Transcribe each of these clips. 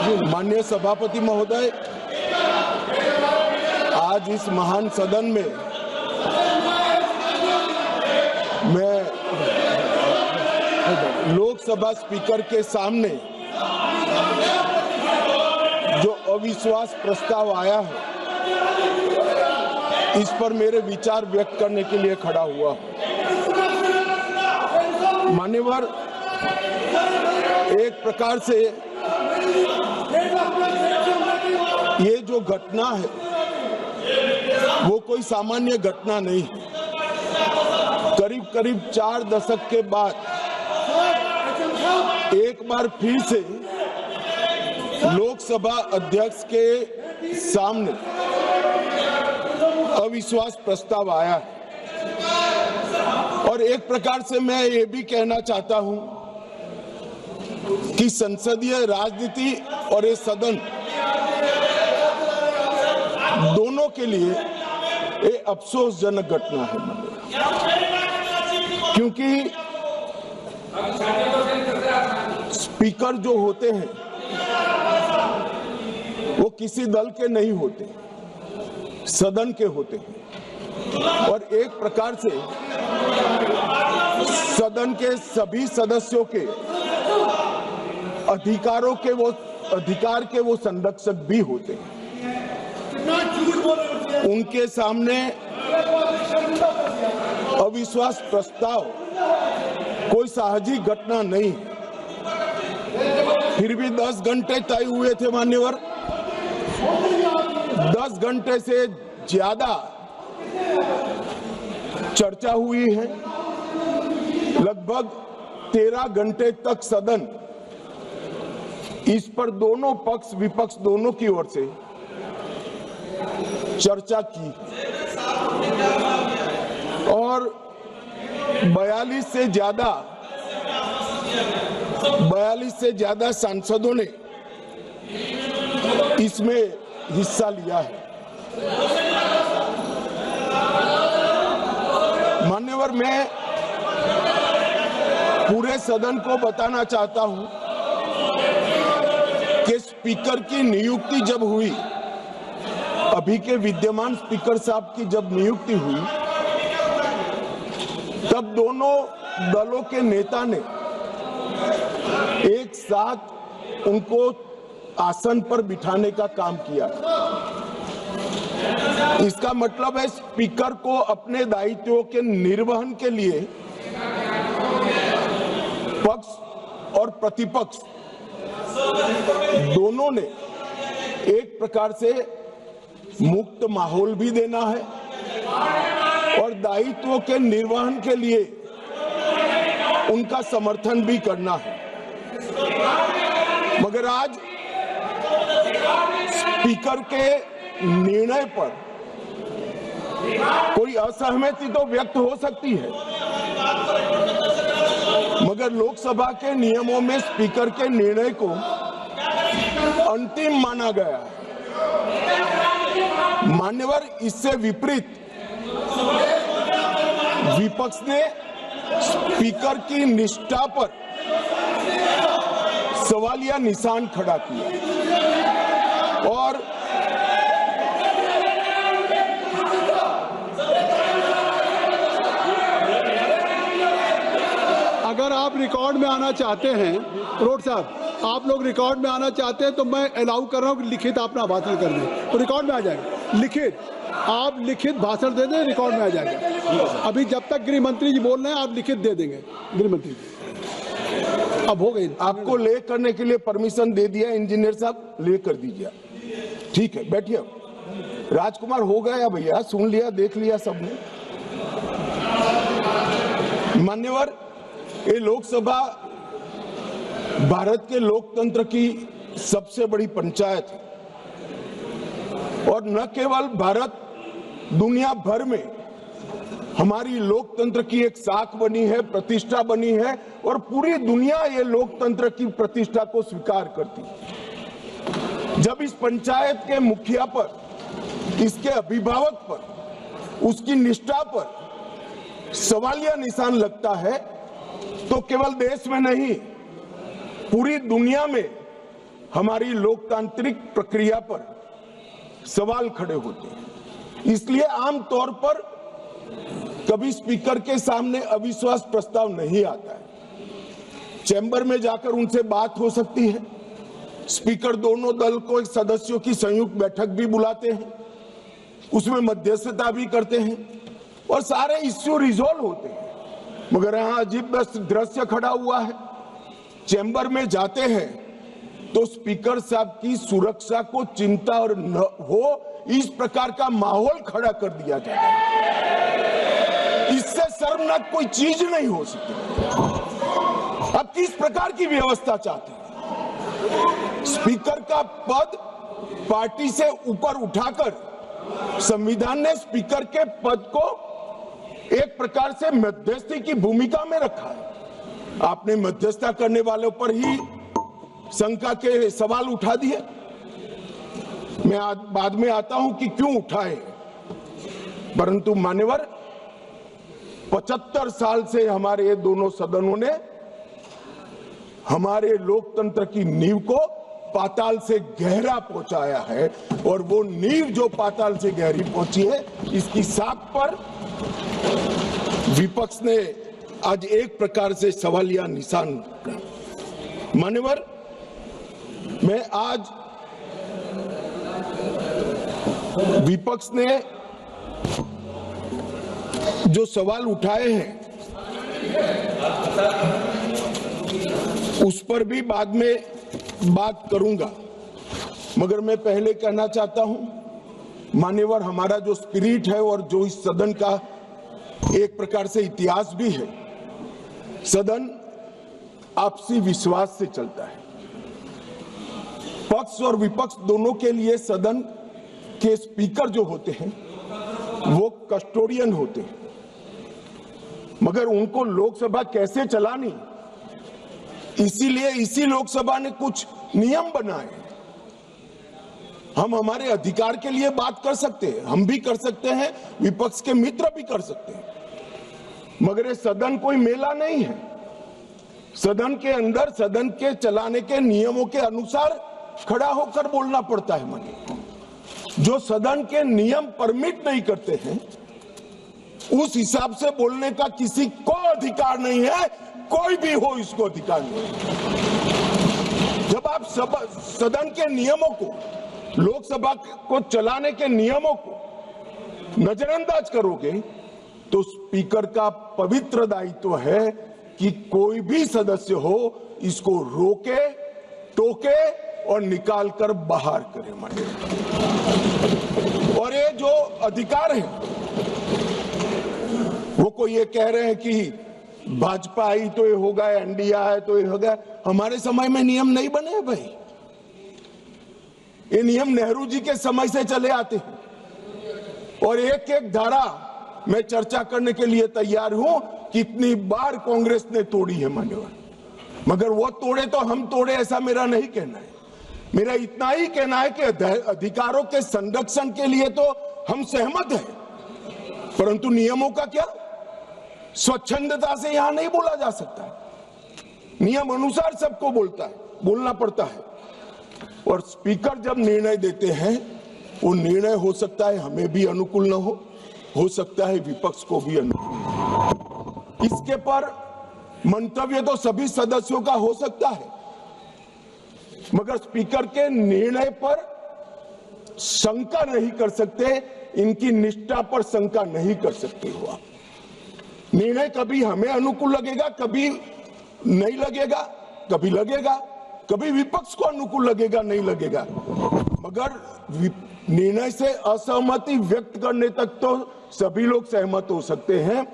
माननीय सभापति महोदय, आज इस महान सदन में मैं लोकसभा स्पीकर के सामने जो अविश्वास प्रस्ताव आया है, इस पर मेरे विचार व्यक्त करने के लिए खड़ा हुआ हूं। मान्यवर, एक प्रकार से ये जो घटना है वो कोई सामान्य घटना नहीं है। करीब करीब 4 दशक के बाद एक बार फिर से लोकसभा अध्यक्ष के सामने अविश्वास प्रस्ताव आया है और एक प्रकार से मैं ये भी कहना चाहता हूं कि संसदीय राजनीति और ये सदन दोनों के लिए ये अफसोसजनक घटना है, क्योंकि स्पीकर जो होते हैं वो किसी दल के नहीं होते, सदन के होते हैं और एक प्रकार से सदन के सभी सदस्यों के अधिकार के वो संरक्षक भी होते हैं। उनके सामने अविश्वास प्रस्ताव कोई साहजिक घटना नहीं, फिर भी 10 घंटे तय हुए थे मान्यवर। 10 घंटे से ज्यादा चर्चा हुई है। लगभग 13 घंटे तक सदन इस पर दोनों पक्ष विपक्ष दोनों की ओर से चर्चा की और 42 से ज्यादा सांसदों ने इसमें हिस्सा लिया है। मान्यवर, मैं पूरे सदन को बताना चाहता हूं कि स्पीकर की नियुक्ति जब हुई, अभी के विद्यमान स्पीकर साहब की जब नियुक्ति हुई, तब दोनों दलों के नेता ने एक साथ उनको आसन पर बिठाने का काम किया। इसका मतलब है स्पीकर को अपने दायित्वों के निर्वहन के लिए पक्ष और प्रतिपक्ष दोनों ने एक प्रकार से मुक्त माहौल भी देना है और दायित्वों के निर्वहन के लिए उनका समर्थन भी करना है। मगर आज स्पीकर के निर्णय पर कोई असहमति तो व्यक्त हो सकती है, मगर लोकसभा के नियमों में स्पीकर के निर्णय को अंतिम माना गया है। मान्यवर, इससे विपरीत विपक्ष ने स्पीकर की निष्ठा पर सवालिया निशान खड़ा किया और अगर आप रिकॉर्ड में आना चाहते हैं, रोड साहब, आप लोग रिकॉर्ड में आना चाहते हैं तो मैं अलाउ कर रहा हूं कि लिखित अपना भाषण कर दें, तो रिकॉर्ड में आ जाएगा। लिखित, आप लिखित भाषण दे दें, रिकॉर्ड में आ जाएगा। अभी जब तक गृह मंत्री जी बोल रहे हैं, आप लिखित दे देंगे। गृह मंत्री जी, अब हो गई, आपको ले करने के लिए परमिशन दे दिया इंजीनियर साहब, ले कर दीजिए। ठीक है, बैठिए। राजकुमार, हो गया भैया, सुन लिया, देख लिया सबने। मान्यवर, ये लोकसभा भारत के लोकतंत्र की सबसे बड़ी पंचायत है और न केवल भारत, दुनिया भर में हमारी लोकतंत्र की एक साख बनी है, प्रतिष्ठा बनी है और पूरी दुनिया ये लोकतंत्र की प्रतिष्ठा को स्वीकार करती है। जब इस पंचायत के मुखिया पर, इसके अभिभावक पर, उसकी निष्ठा पर सवालिया निशान लगता है तो केवल देश में नहीं, पूरी दुनिया में हमारी लोकतांत्रिक प्रक्रिया पर सवाल खड़े होते हैं। इसलिए आमतौर पर कभी स्पीकर के सामने अविश्वास प्रस्ताव नहीं आता है। चैम्बर में जाकर उनसे बात हो सकती है। स्पीकर दोनों दल को एक सदस्यों की संयुक्त बैठक भी बुलाते हैं, उसमें मध्यस्थता भी करते हैं और सारे इश्यू रिजॉल्व होते हैं। मगर यहाँ अजीब दृश्य खड़ा हुआ है। चैम्बर में जाते हैं तो स्पीकर साहब की सुरक्षा को चिंता और न हो, इस प्रकार का माहौल खड़ा कर दिया जाता है। इससे शर्मनाक कोई चीज नहीं हो सकती। अब किस प्रकार की व्यवस्था चाहते हैं? स्पीकर का पद पार्टी से ऊपर उठाकर संविधान ने स्पीकर के पद को एक प्रकार से मध्यस्थी की भूमिका में रखा है। आपने मध्यस्थता करने वालों पर ही शंका के सवाल उठा दिए। मैं आज बाद में आता हूं कि क्यों उठाए, परंतु मान्यवर 75 साल से हमारे ये दोनों सदनों ने हमारे लोकतंत्र की नींव को पाताल से गहरा पहुंचाया है और वो नींव जो पाताल से गहरी पहुंची है, इसकी साख पर विपक्ष ने आज एक प्रकार से सवालिया निशान। मान्यवर, मैं आज विपक्ष ने जो सवाल उठाए हैं उस पर भी बाद में बात करूंगा, मगर मैं पहले कहना चाहता हूं मान्यवर, हमारा जो स्पिरिट है और जो इस सदन का एक प्रकार से इतिहास भी है, सदन आपसी विश्वास से चलता है। पक्ष और विपक्ष दोनों के लिए सदन के स्पीकर जो होते हैं वो कस्टोडियन होते हैं, मगर उनको लोकसभा कैसे चलानी, इसीलिए इसी लोकसभा ने कुछ नियम बनाए। हम हमारे अधिकार के लिए बात कर सकते हैं, हम भी कर सकते हैं, विपक्ष के मित्र भी कर सकते हैं, मगर ये सदन कोई मेला नहीं है। सदन के अंदर सदन के चलाने के नियमों के अनुसार खड़ा होकर बोलना पड़ता है। मानिए, जो सदन के नियम परमिट नहीं करते हैं उस हिसाब से बोलने का किसी को अधिकार नहीं है, कोई भी हो इसको अधिकार नहीं है। जब आप सदन के नियमों को, लोकसभा को चलाने के नियमों को नजरअंदाज करोगे तो स्पीकर का पवित्र दायित्व है कि कोई भी सदस्य हो इसको रोके, टोके और निकाल कर बाहर करे। और ये जो अधिकार है वो कोई ये कह रहे हैं कि भाजपा आई तो ये होगा, एनडीए है तो ये होगा। हमारे समय में नियम नहीं बने हैं भाई, ये नियम नेहरू जी के समय से चले आते हैं और एक एक धारा मैं चर्चा करने के लिए तैयार हूं। कितनी बार कांग्रेस ने तोड़ी है मान्यवर, मगर वो तोड़े तो हम तोड़े ऐसा मेरा नहीं कहना है। मेरा इतना ही कहना है कि अधिकारों के संरक्षण के लिए तो हम सहमत हैं, परंतु नियमों का क्या, स्वच्छंदता से यहां नहीं बोला जा सकता। नियम अनुसार सबको बोलना पड़ता है। और स्पीकर जब निर्णय देते हैं वो निर्णय हो सकता है हमें भी अनुकूल न हो सकता है विपक्ष को भी अनुकूल। इसके पर मंतव्य तो सभी सदस्यों का हो सकता है, मगर स्पीकर के निर्णय पर शंका नहीं कर सकते, इनकी निष्ठा पर शंका नहीं कर सकते हो आप। निर्णय कभी हमें अनुकूल लगेगा, कभी नहीं लगेगा, कभी लगेगा, कभी विपक्ष को अनुकूल लगेगा, नहीं लगेगा, मगर निर्णय से असहमति व्यक्त करने तक तो सभी लोग सहमत हो सकते हैं।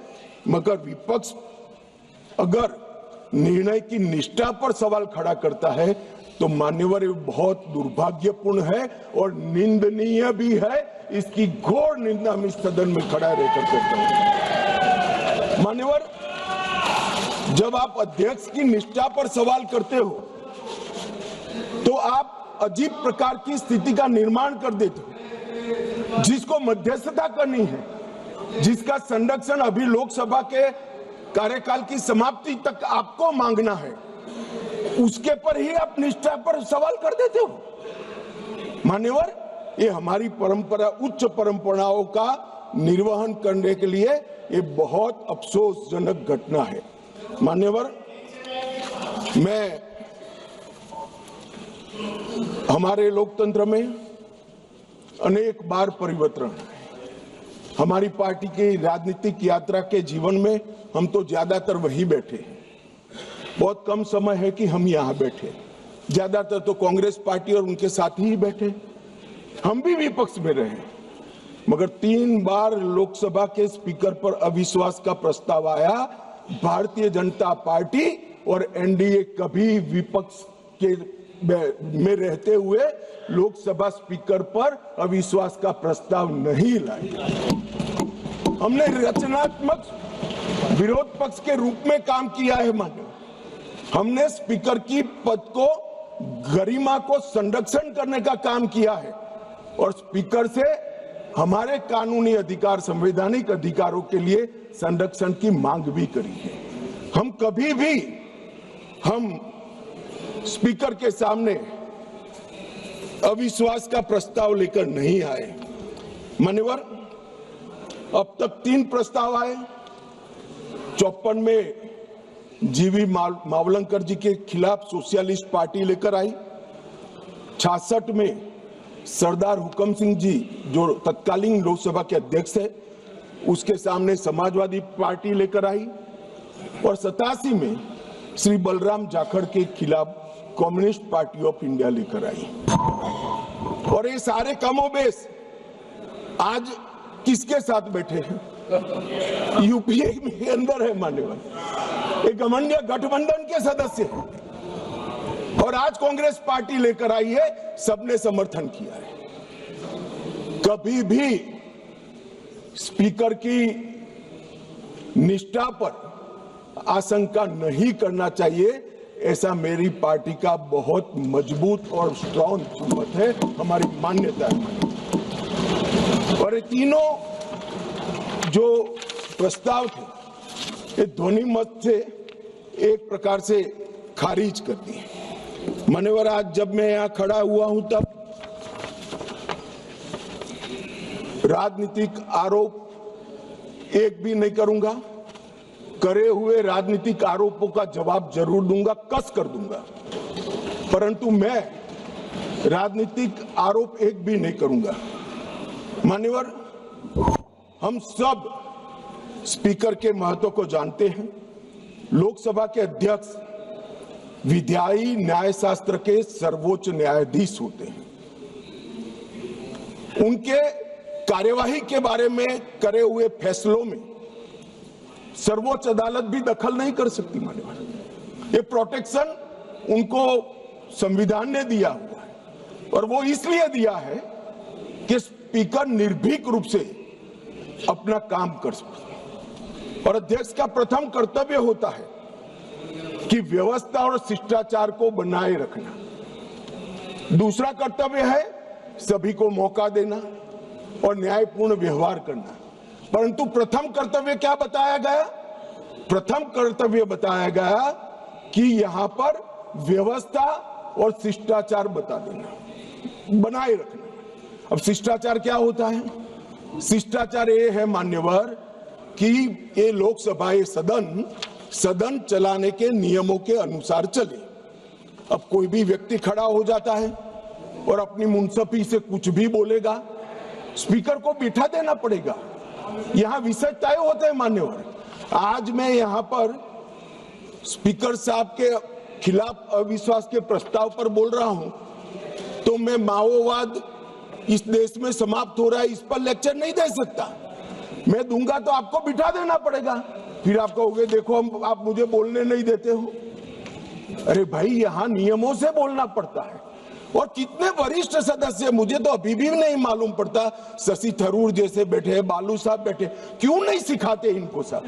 मगर विपक्ष अगर निर्णय की निष्ठा पर सवाल खड़ा करता है तो मान्यवर बहुत दुर्भाग्यपूर्ण है और निंदनीय भी है। इसकी घोर निंदा हम इस सदन में खड़ा रहकर करते हैं। मान्यवर, जब आप अध्यक्ष की निष्ठा पर सवाल करते हो तो आप अजीब प्रकार की स्थिति का निर्माण कर देते हो। जिसको मध्यस्थता करनी है, जिसका संरक्षण अभी लोकसभा के कार्यकाल की समाप्ति तक आपको मांगना है, उसके पर ही आप निष्ठा पर सवाल कर देते हो। मान्यवर, ये हमारी परंपरा, उच्च परंपराओं का निर्वहन करने के लिए ये बहुत अफसोसजनक घटना है। मान्यवर, मैं हमारे लोकतंत्र में अनेक बार परिवर्तन है। हमारी पार्टी की राजनीतिक यात्रा के जीवन में हम तो ज्यादातर वही बैठे हैं। बहुत कम समय है कि हम यहाँ बैठे, ज्यादातर तो कांग्रेस पार्टी और उनके साथी ही बैठे। हम भी विपक्ष में रहे, मगर 3 बार लोकसभा के स्पीकर पर अविश्वास का प्रस्ताव आया। भारतीय जनता पार्टी और एनडीए कभी विपक्ष के में रहते हुए लोकसभा स्पीकर पर अविश्वास का प्रस्ताव नहीं लाए। हमने रचनात्मक विरोध पक्ष के रूप में काम किया है। मान्य, हमने स्पीकर की पद को, गरिमा को संरक्षण करने का काम किया है और स्पीकर से हमारे कानूनी अधिकार, संवैधानिक अधिकारों के लिए संरक्षण की मांग भी करी है। हम कभी भी स्पीकर के सामने अविश्वास का प्रस्ताव लेकर नहीं आए। मान्यवर, अब तक 3 प्रस्ताव आए। 54 में जीवी मावलंकर जी के खिलाफ सोशलिस्ट पार्टी लेकर आई। 66 में सरदार हुकम सिंह जी, जो तत्कालीन लोकसभा के अध्यक्ष है, उसके सामने समाजवादी पार्टी लेकर आई और 87 में श्री बलराम जाखड़ के खिलाफ कम्युनिस्ट पार्टी ऑफ इंडिया लेकर आई। और ये सारे कमोबेश आज किसके साथ बैठे हैं? यूपीए के अंदर है। मान्यवर, एक घमंडिया गठबंधन के सदस्य हैं और आज कांग्रेस पार्टी लेकर आई है, सबने समर्थन किया है। कभी भी स्पीकर की निष्ठा पर आशंका नहीं करना चाहिए, ऐसा मेरी पार्टी का बहुत मजबूत और स्ट्रॉन्ग मत है, हमारी मान्यता है। और ये तीनों जो प्रस्ताव थे, ये ध्वनि मत से एक प्रकार से खारिज कर दिए। मान्यवर, आज जब मैं यहाँ खड़ा हुआ हूं तब राजनीतिक आरोप एक भी नहीं करूंगा। करे हुए राजनीतिक आरोपों का जवाब जरूर दूंगा, कस कर दूंगा, परंतु मैं राजनीतिक आरोप एक भी नहीं करूंगा। मान्यवर, हम सब स्पीकर के महत्व को जानते हैं। लोकसभा के अध्यक्ष विधायी न्यायशास्त्र के सर्वोच्च न्यायाधीश होते हैं। उनके कार्यवाही के बारे में करे हुए फैसलों में सर्वोच्च अदालत भी दखल नहीं कर सकती। मान्यवर, ये प्रोटेक्शन उनको संविधान ने दिया हुआ है और वो इसलिए दिया है कि स्पीकर निर्भीक रूप से अपना काम कर सके और अध्यक्ष का प्रथम कर्तव्य होता है कि व्यवस्था और शिष्टाचार को बनाए रखना। दूसरा कर्तव्य है सभी को मौका देना और न्यायपूर्ण व्यवहार करना। परंतु प्रथम कर्तव्य क्या बताया गया? प्रथम कर्तव्य बताया गया कि यहां पर व्यवस्था और शिष्टाचार बता देना, बनाए रखना। अब शिष्टाचार क्या होता है? शिष्टाचार ये है मान्यवर कि ये लोकसभा, ये सदन चलाने के नियमों के अनुसार चले। अब कोई भी व्यक्ति खड़ा हो जाता है और अपनी मुंसफी से कुछ भी बोलेगा, स्पीकर को बिठा देना पड़ेगा। यहां विषय तय होते हैं। मान्यवर, आज मैं यहां पर स्पीकर साहब के खिलाफ अविश्वास के प्रस्ताव पर बोल रहा हूं, तो मैं माओवाद इस देश में समाप्त हो रहा है, इस पर लेक्चर नहीं दे सकता। मैं दूंगा तो आपको बिठा देना पड़ेगा, फिर आप कहोगे देखो आप मुझे बोलने नहीं देते हो। अरे भाई, यहां नियमों से बोलना पड़ता है। और कितने वरिष्ठ सदस्य, मुझे तो अभी भी नहीं मालूम पड़ता, शशि थरूर जैसे बैठे, बालू साहब बैठे, क्यों नहीं सिखाते इनको सब?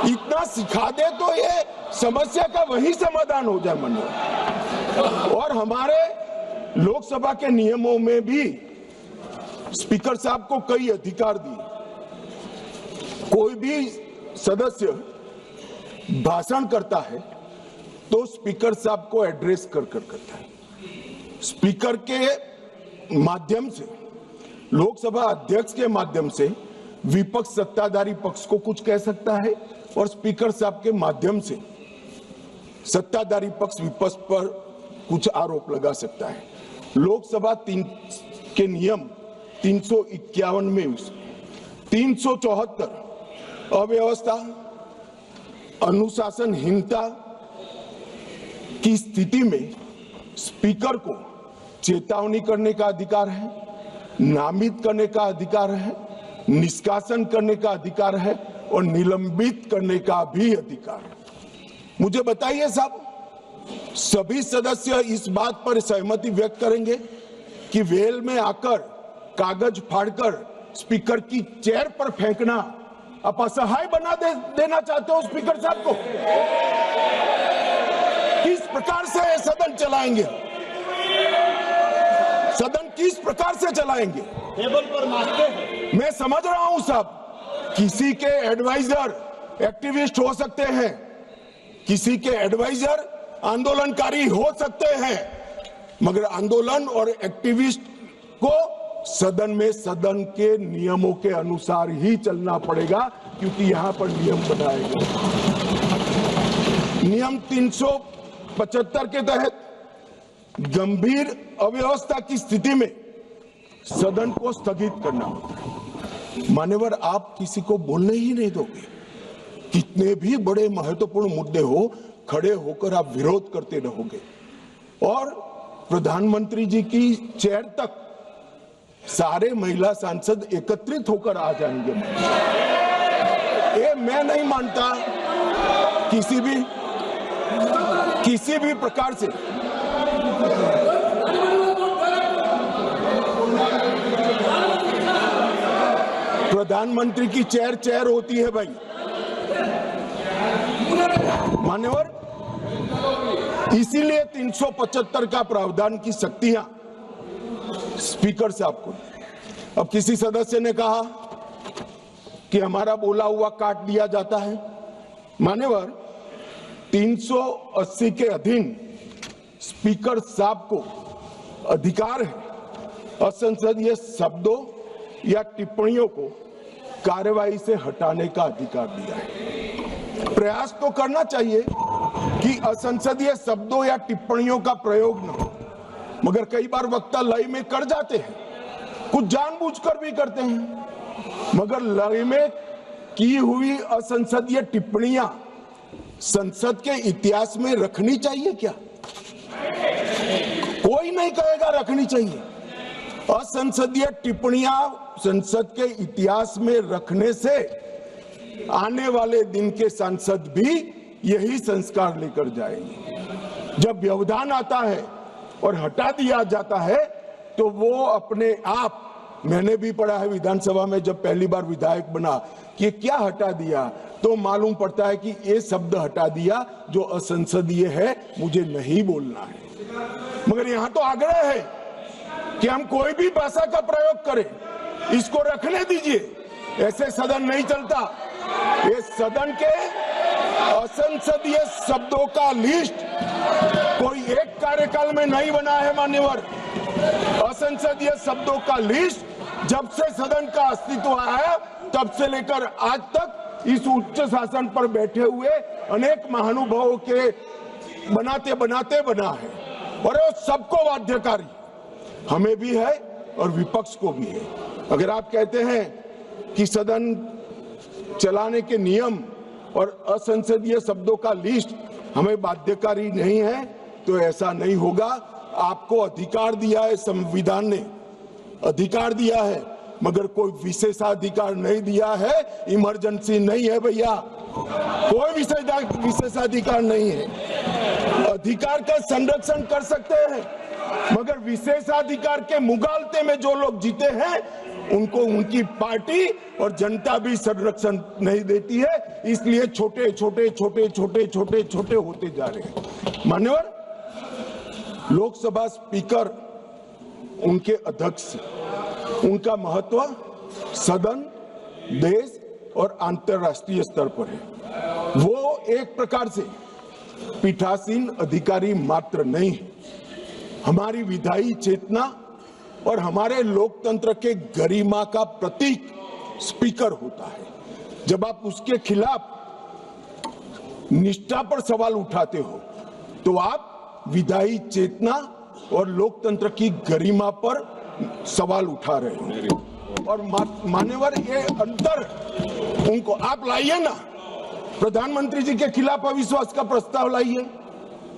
इतना सिखा दे तो ये समस्या का वही समाधान हो जाए। मन और हमारे लोकसभा के नियमों में भी स्पीकर साहब को कई अधिकार दिए। कोई भी सदस्य भाषण करता है तो स्पीकर साहब को एड्रेस कर करता है। स्पीकर के माध्यम से, लोकसभा अध्यक्ष के माध्यम से विपक्ष सत्ताधारी पक्ष को कुछ कह सकता है और स्पीकर साहब के माध्यम से सत्ताधारी पक्ष विपक्ष पर कुछ आरोप लगा सकता है। लोकसभा के नियम 351 में 374 अव्यवस्था, अनुशासनहीनता की स्थिति में स्पीकर को चेतावनी करने का अधिकार है, नामित करने का अधिकार है, निष्कासन करने का अधिकार है और निलंबित करने का भी अधिकार है। मुझे बताइए साहब, सभी सदस्य इस बात पर सहमति व्यक्त करेंगे कि वेल में आकर कागज फाड़कर स्पीकर की चेयर पर फेंकना आप असहाय बना देना चाहते हो स्पीकर साहब को? किस प्रकार से सदन चलाएंगे? सदन किस प्रकार से चलाएंगे? टेबल पर मारते हैं। मैं समझ रहा हूं साहब, किसी के एडवाइजर एक्टिविस्ट हो सकते हैं, किसी के एडवाइजर आंदोलनकारी हो सकते हैं, मगर आंदोलन और एक्टिविस्ट को सदन में सदन के नियमों के अनुसार ही चलना पड़ेगा, क्योंकि यहां पर नियम बनाए गए। नियम 375 के तहत गंभीर अव्यवस्था की स्थिति में सदन को स्थगित करना होता है। मान्यवर, आप किसी को बोलने ही नहीं दोगे। कितने भी बड़े महत्वपूर्ण मुद्दे हो, खड़े होकर आप विरोध करते रहोगे और प्रधानमंत्री जी की चेयर तक सारे महिला सांसद एकत्रित होकर आ जाएंगे। ये मैं नहीं मानता किसी भी प्रकार से प्रधानमंत्री की चेयर होती है भाई। मान्यवर, इसीलिए 375 का प्रावधान की शक्तियां स्पीकर साहब को। अब किसी सदस्य ने कहा कि हमारा बोला हुआ काट दिया जाता है। मान्यवर, 380 के अधीन स्पीकर साहब को अधिकार है असंसदीय शब्दों या टिप्पणियों को कार्यवाही से हटाने का अधिकार दिया है। प्रयास तो करना चाहिए कि असंसदीय शब्दों या टिप्पणियों का प्रयोग न हो, मगर कई बार वक्ता लय में कर जाते हैं, कुछ जानबूझकर भी करते हैं। मगर लय में की हुई असंसदीय टिप्पणियां संसद के इतिहास में रखनी चाहिए क्या? कोई नहीं कहेगा रखनी चाहिए। असंसदीय टिप्पणियां संसद के इतिहास में रखने से आने वाले दिन के सांसद भी यही संस्कार लेकर जाएंगे। जब व्यवधान आता है और हटा दिया जाता है तो वो अपने आप, मैंने भी पढ़ा है विधानसभा में जब पहली बार विधायक बना कि क्या हटा दिया, तो मालूम पड़ता है कि ये शब्द हटा दिया जो असंसदीय है, मुझे नहीं बोलना है। मगर यहां तो आग्रह है कि हम कोई भी भाषा का प्रयोग करें, इसको रखने दीजिए। ऐसे सदन नहीं चलता। ये सदन के असंसदीय शब्दों का लिस्ट कोई एक कार्यकाल में नहीं बना है मान्यवर। असंसदीय शब्दों का लिस्ट जब से सदन का अस्तित्व आया तब से लेकर आज तक इस उच्च शासन पर बैठे हुए अनेक महानुभावों के बनाते बनाते बना है, और वो सबको बाध्यकारी, हमें भी है और विपक्ष को भी है। अगर आप कहते हैं कि सदन चलाने के नियम और असंसदीय शब्दों का लिस्ट हमें बाध्यकारी नहीं है, तो ऐसा नहीं होगा। आपको अधिकार दिया है, संविधान ने अधिकार दिया है, मगर कोई विशेषाधिकार नहीं दिया है। इमरजेंसी नहीं है भैया, कोई विशेषाधिकार नहीं है। अधिकार का संरक्षण कर सकते हैं, मगर विशेषाधिकार के मुगालते में जो लोग जीते हैं उनको उनकी पार्टी और जनता भी संरक्षण नहीं देती है। इसलिए छोटे छोटे छोटे छोटे छोटे छोटे होते जा रहे हैं। मान्यवर, लोकसभा स्पीकर उनके अध्यक्ष, उनका महत्व सदन, देश और अंतर्राष्ट्रीय स्तर पर है। वो एक प्रकार से पीठासीन अधिकारी मात्र नहीं है, हमारी विधायी चेतना और हमारे लोकतंत्र के गरिमा का प्रतीक स्पीकर होता है। जब आप उसके खिलाफ निष्ठा पर सवाल उठाते हो तो आप विधायी चेतना और लोकतंत्र की गरिमा पर सवाल उठा रहे हो। और मान्यवर, ये अंतर उनको आप लाइए ना, प्रधानमंत्री जी के खिलाफ अविश्वास का प्रस्ताव लाइए,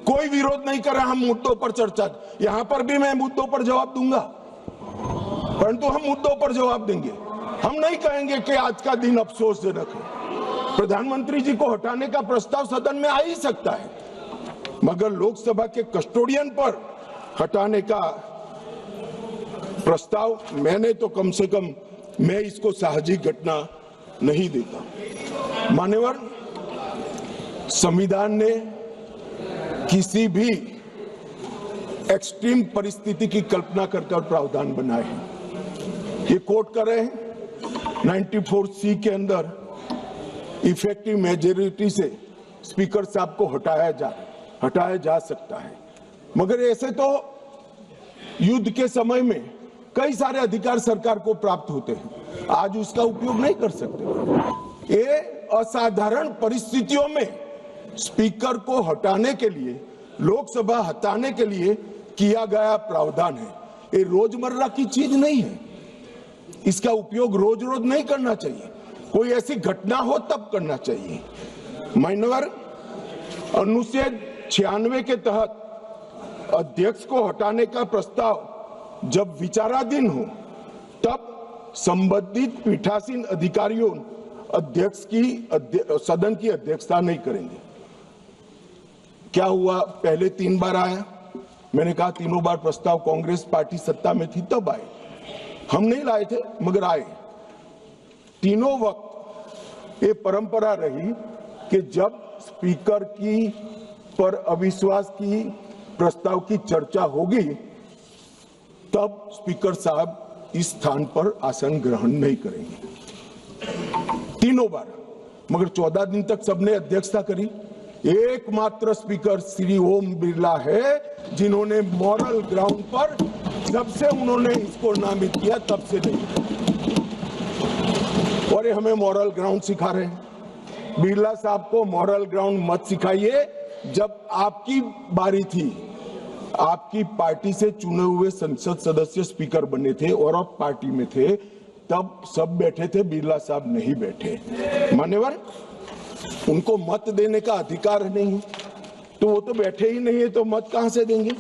कोई विरोध नहीं कर रहा। हम मुद्दों पर चर्चा, यहां पर भी मैं मुद्दों पर जवाब दूंगा, परंतु हम मुद्दों पर जवाब देंगे। हम नहीं कहेंगे कि आज का दिन अफसोसजनक है। प्रधानमंत्री जी को हटाने का प्रस्ताव सदन में आ ही सकता है, मगर लोकसभा के कस्टोडियन पर हटाने का प्रस्ताव मैंने तो कम से कम मैं इसको साहजिक घटना नहीं देता। मान्यवर, संविधान ने किसी भी एक्सट्रीम परिस्थिति की कल्पना कर प्रावधान बनाए हैं। ये कोट कर रहे हैं 94C के अंदर इफेक्टिव मेजोरिटी से स्पीकर साहब को हटाया जा सकता है, मगर ऐसे तो युद्ध के समय में कई सारे अधिकार सरकार को प्राप्त होते हैं, आज उसका उपयोग नहीं कर सकते। ये असाधारण परिस्थितियों में स्पीकर को हटाने के लिए, लोकसभा हटाने के लिए किया गया प्रावधान है। ये रोजमर्रा की चीज नहीं है, इसका उपयोग रोज रोज नहीं करना चाहिए, कोई ऐसी घटना हो तब करना चाहिए। मान्यवर, अनुच्छेद 96 के तहत अध्यक्ष को हटाने का प्रस्ताव जब विचाराधीन हो तब संबंधित पीठासीन अधिकारियों अध्यक्ष की सदन की अध्यक्षता नहीं करेंगे। क्या हुआ, पहले 3 बार आया, मैंने कहा तीनों बार प्रस्ताव कांग्रेस पार्टी सत्ता में थी तब आए, हम नहीं लाए थे मगर आए। तीनों वक्त ये परंपरा रही कि जब स्पीकर की पर अविश्वास की प्रस्ताव की चर्चा होगी तब स्पीकर साहब इस स्थान पर आसन ग्रहण नहीं करेंगे। तीनों बार, मगर 14 दिन तक सबने अध्यक्षता करी। एकमात्र स्पीकर श्री ओम बिरला है जिन्होंने मॉरल ग्राउंड पर, जब से उन्होंने इसको नामित किया तब से नहीं, और ये हमें मॉरल ग्राउंड सिखा रहे हैं। बिरला साहब को मॉरल ग्राउंड मत सिखाइए। जब आपकी बारी थी, आपकी पार्टी से चुने हुए संसद सदस्य स्पीकर बने थे और आप पार्टी में थे, तब सब बैठे थे, बिरला साहब नहीं बैठे। मान्यवर, उनको मत देने का अधिकार नहीं, तो वो तो बैठे ही नहीं है, तो मत कहां से देंगे?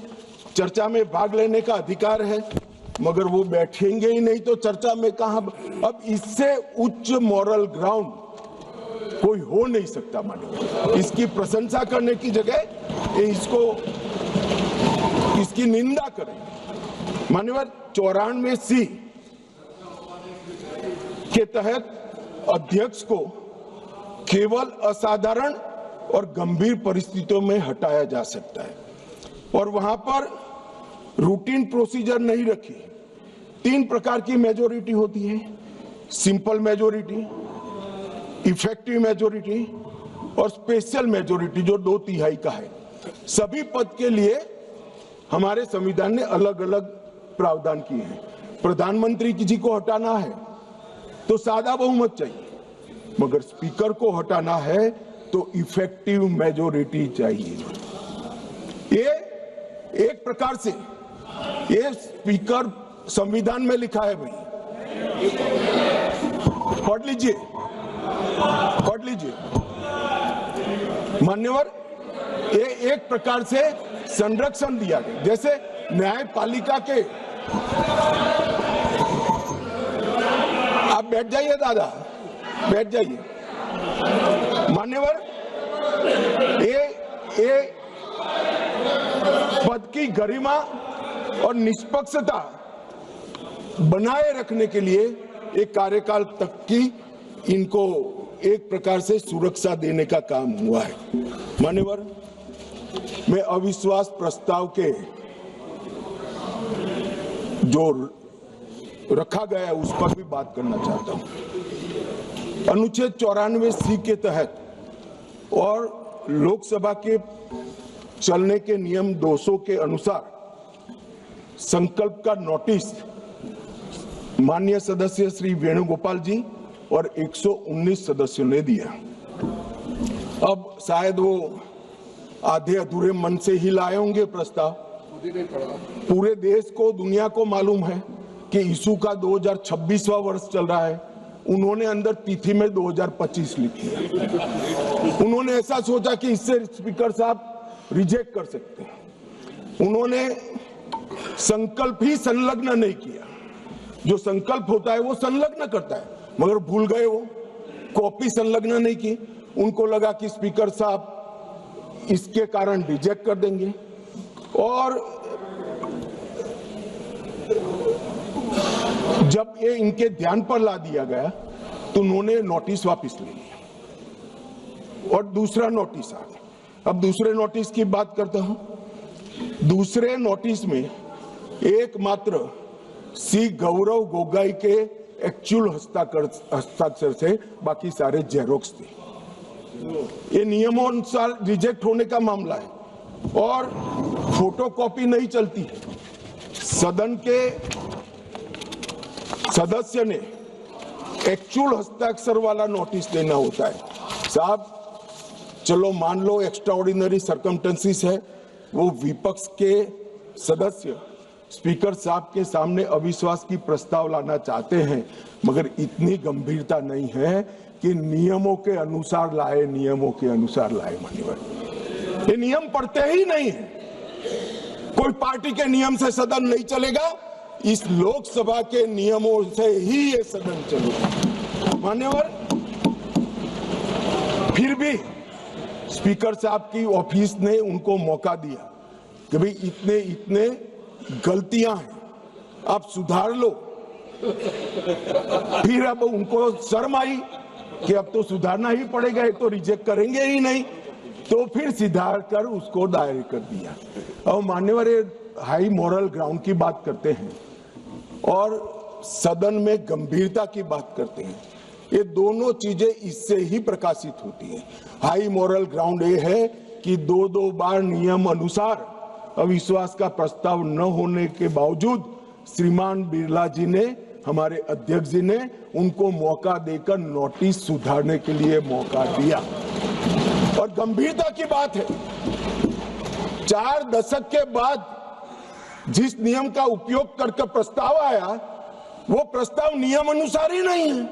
चर्चा में भाग लेने का अधिकार है, मगर वो बैठेंगे ही नहीं तो चर्चा में कहां? अब इससे उच्च मॉरल ग्राउंड कोई हो नहीं सकता। मान्यवर, इसकी प्रशंसा करने की जगह इसकी निंदा करें। मान्यवर, 94C के तहत अध्यक्ष को केवल असाधारण और गंभीर परिस्थितियों में हटाया जा सकता है, और वहां पर रूटीन प्रोसीजर नहीं रखी। 3 प्रकार की मेजोरिटी होती है, सिंपल मेजोरिटी, इफेक्टिव मेजोरिटी और स्पेशल मेजोरिटी जो 2/3 का है। सभी पद के लिए हमारे संविधान ने अलग अलग प्रावधान किए हैं। प्रधानमंत्री जी को हटाना है तो सादा बहुमत चाहिए, मगर स्पीकर को हटाना है तो इफेक्टिव मेजोरिटी चाहिए। ये एक प्रकार से ये स्पीकर संविधान में लिखा है भाई, पढ़ लीजिए। मान्यवर, ये एक प्रकार से संरक्षण दिया गया, जैसे न्यायपालिका के। आप बैठ जाइए दादा, बैठ जाइए। मान्यवर, ये पद की गरिमा और निष्पक्षता बनाए रखने के लिए एक कार्यकाल तक की इनको एक प्रकार से सुरक्षा देने का काम हुआ है। मान्यवर, मैं अविश्वास प्रस्ताव के जो रखा गया है उस पर भी बात करना चाहता हूं। अनुच्छेद 94C के तहत और लोकसभा के चलने के नियम 200 के अनुसार संकल्प का नोटिस माननीय सदस्य श्री वेणुगोपाल जी और 119 सदस्यों ने दिया। अब शायद वो आधे अधूरे मन से ही लाए होंगे प्रस्ताव। पूरे देश को, दुनिया को मालूम है कि यीशु का 2026वां वर्ष चल रहा है। उन्होंने अंदर तिथि में 2025 लिखी है। उन्होंने ऐसा सोचा कि इससे स्पीकर साहब रिजेक्ट कर सकते हैं। उन्होंने संकल्प ही संलग्न नहीं किया। जो संकल्प होता है वो संलग्न करता है, मगर भूल गए वो कॉपी संलग्न नहीं की। उनको लगा कि स्पीकर साहब इसके कारण रिजेक्ट कर देंगे और जब ये इनके ध्यान पर ला दिया गया तो उन्होंने नोटिस वापस ले लिया और दूसरा नोटिस आ गया। अब दूसरे नोटिस की बात करता हूं। दूसरे नोटिस में एकमात्र सी गौरव गोगाई के एक्चुअल हस्ताक्षर से बाकी सारे जेरोक्स थे। ये नियमों अनुसार रिजेक्ट होने का मामला है और फोटोकॉपी नहीं चलती। सदन के सदस्य ने एक्चुअल हस्ताक्षर वाला नोटिस देना होता है। साहब चलो मान लो एक्स्ट्राऑर्डिनरी सर्कमस्टेंसेस है, वो विपक्ष के सदस्य स्पीकर साहब के सामने अविश्वास की प्रस्ताव लाना चाहते हैं, मगर इतनी गंभीरता नहीं है कि नियमों के अनुसार लाए, नियमों के अनुसार लाए। मान्यवर, ये नियम पढ़ते ही नहीं है। कोई पार्टी के नियम से सदन नहीं चलेगा, इस लोकसभा के नियमों से ही ये सदन चलेगा। मान्यवर, फिर भी स्पीकर साहब की ऑफिस ने उनको मौका दिया कि भाई इतने इतने गलतियां हैं, आप सुधार लो। फिर अब उनको शर्म आई कि अब तो सुधारना ही पड़ेगा, ये तो रिजेक्ट करेंगे ही नहीं, तो फिर सुधार कर उसको दायर कर दिया। और मान्यवर, हाई मॉरल ग्राउंड की बात करते हैं और सदन में गंभीरता की बात करते हैं। ये दोनों चीजें इससे ही प्रकाशित होती हैं। हाई मॉरल ग्राउंड ये है कि दो बार नियम अनुसार अविश्वास का प्रस्ताव न होने के बावजूद श्रीमान बिरला जी ने, हमारे अध्यक्ष जी ने उनको मौका देकर नोटिस सुधारने के लिए मौका दिया। और गंभीरता की बात है, 4 दशक के बाद जिस नियम का उपयोग करके प्रस्ताव आया, वो प्रस्ताव नियम अनुसार ही नहीं है।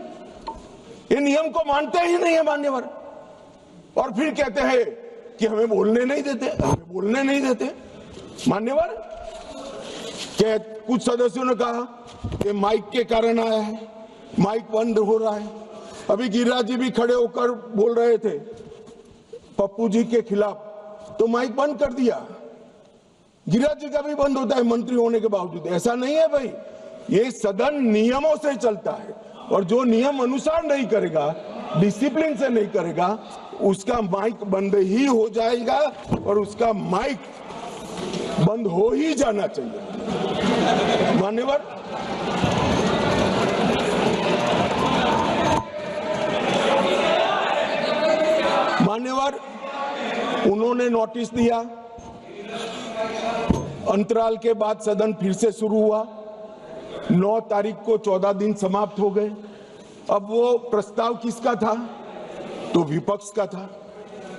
ये नियम को मानते ही नहीं है मान्यवर। और फिर कहते हैं कि हमें बोलने नहीं देते, हमें बोलने नहीं देते। मान्यवर, क्या कुछ सदस्यों ने कहा कि माइक के कारण आया है, माइक बंद हो रहा है। अभी गिरिराज जी भी खड़े होकर बोल रहे थे पप्पू जी के खिलाफ, तो माइक बंद कर दिया। गिरिराज जी का भी बंद होता है मंत्री होने के बावजूद। ऐसा नहीं है भाई, ये सदन नियमों से चलता है और जो नियम अनुसार नहीं करेगा, डिसिप्लिन से नहीं करेगा, उसका माइक बंद ही हो जाएगा और उसका माइक बंद हो ही जाना चाहिए। मान्यवर, उन्होंने नोटिस दिया, अंतराल के बाद सदन फिर से शुरू हुआ। 9 तारीख को 14 दिन समाप्त हो गए। अब वो प्रस्ताव किसका था? तो विपक्ष का था।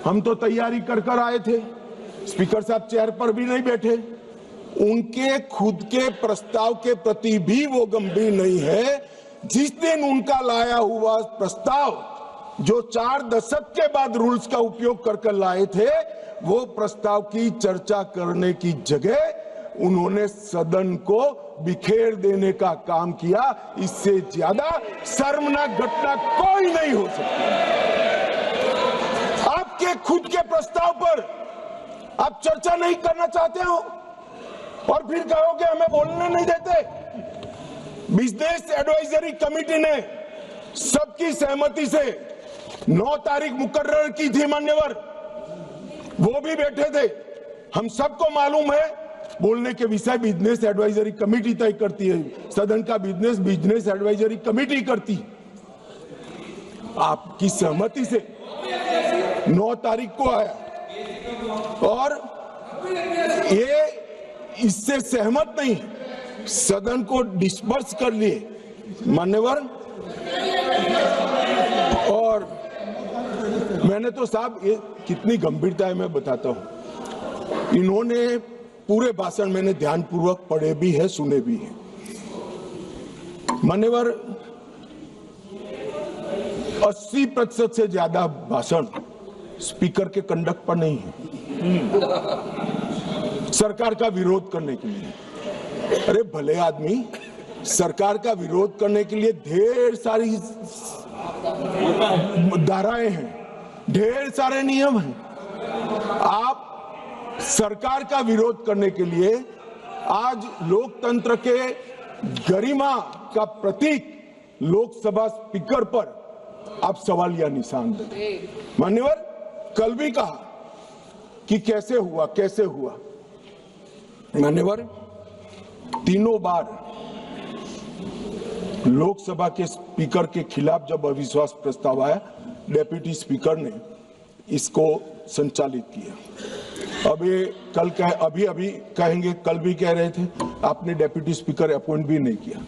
हम तो तैयारी कर आए थे, स्पीकर साहब चेयर पर भी नहीं बैठे। उनके खुद के प्रस्ताव के प्रति भी वो गंभीर नहीं है। जिस दिन उनका लाया हुआ प्रस्ताव, जो 4 दशक के बाद रूल्स का उपयोग कर लाए थे, वो प्रस्ताव की चर्चा करने की जगह उन्होंने सदन को बिखेर देने का काम किया। इससे ज्यादा शर्मनाक घटना कोई नहीं हो सकती। आपके खुद के प्रस्ताव पर आप चर्चा नहीं करना चाहते हो और फिर कहोगे हमें बोलने नहीं देते। बिजनेस एडवाइजरी कमेटी ने सबकी सहमति से 9 तारीख मुकर्रर की थी मान्यवर, वो भी बैठे थे। हम सबको मालूम है बोलने के विषय बिजनेस एडवाइजरी कमेटी तय करती है, सदन का बिजनेस एडवाइजरी कमेटी करती। आपकी सहमति से 9 तारीख को आया और ये इससे सहमत नहीं है, सदन को डिस्पर्स कर लिए मान्यवर। और मैंने तो साहब ये कितनी गंभीरता है मैं बताता हूं। इन्होंने पूरे भाषण मैंने ध्यानपूर्वक पढ़े भी है, सुने भी है मान्यवर। 80% से ज्यादा भाषण स्पीकर के कंडक्ट पर नहीं है, सरकार का विरोध करने के लिए। अरे भले आदमी, सरकार का विरोध करने के लिए ढेर सारी धाराएं हैं, ढेर सारे नियम हैं। आप सरकार का विरोध करने के लिए आज लोकतंत्र के गरिमा का प्रतीक लोकसभा स्पीकर पर आप सवालिया निशान देते। मान्यवर, कल भी कहा कि कैसे हुआ मान्यवर। तीनों बार लोकसभा के स्पीकर के खिलाफ जब अविश्वास प्रस्ताव आया, डेप्यूटी स्पीकर ने इसको संचालित किया। अब ये कल अभी कहेंगे, कल भी कह रहे थे आपने डेप्यूटी स्पीकर अपॉइंट भी नहीं किया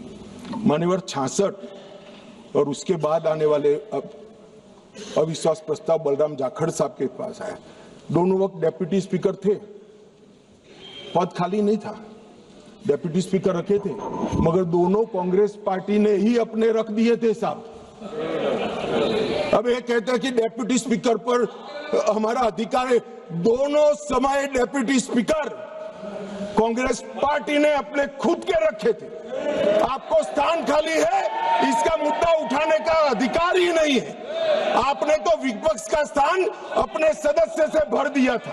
मान्यवर। 66 और उसके बाद आने वाले अविश्वास प्रस्ताव बलराम जाखड़ साहब के पास आया। दोनों वक्त डेप्यूटी स्पीकर थे, पद खाली नहीं था, डेप्यूटी स्पीकर रखे थे, मगर दोनों कांग्रेस पार्टी ने ही अपने रख दिए थे साहब। अब ये कहते हैं कि डेप्यूटी स्पीकर पर हमारा अधिकार है। दोनों समय डेप्यूटी स्पीकर कांग्रेस पार्टी ने अपने खुद के रखे थे। आपको स्थान खाली है, इसका मुद्दा उठाने का अधिकार ही नहीं है। आपने तो विपक्ष का स्थान अपने सदस्य से भर दिया था।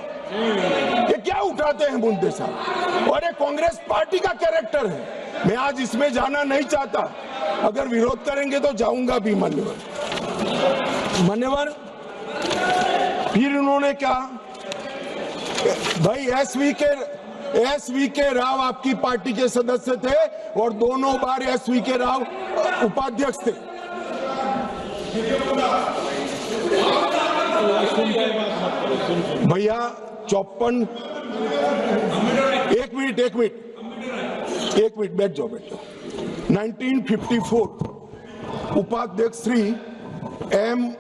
ये क्या उठाते हैं मुद्दे साहब, और ये कांग्रेस पार्टी का कैरेक्टर है। मैं आज इसमें जाना नहीं चाहता, अगर विरोध करेंगे तो जाऊंगा भी मान्यवर। फिर उन्होंने कहा भाई एसवी के राव आपकी पार्टी के सदस्य थे और दोनों बार एसवी के राव उपाध्यक्ष थे। भैया 54 एक मिनट बैठ जाओ 1954 उपाध्यक्ष श्री एम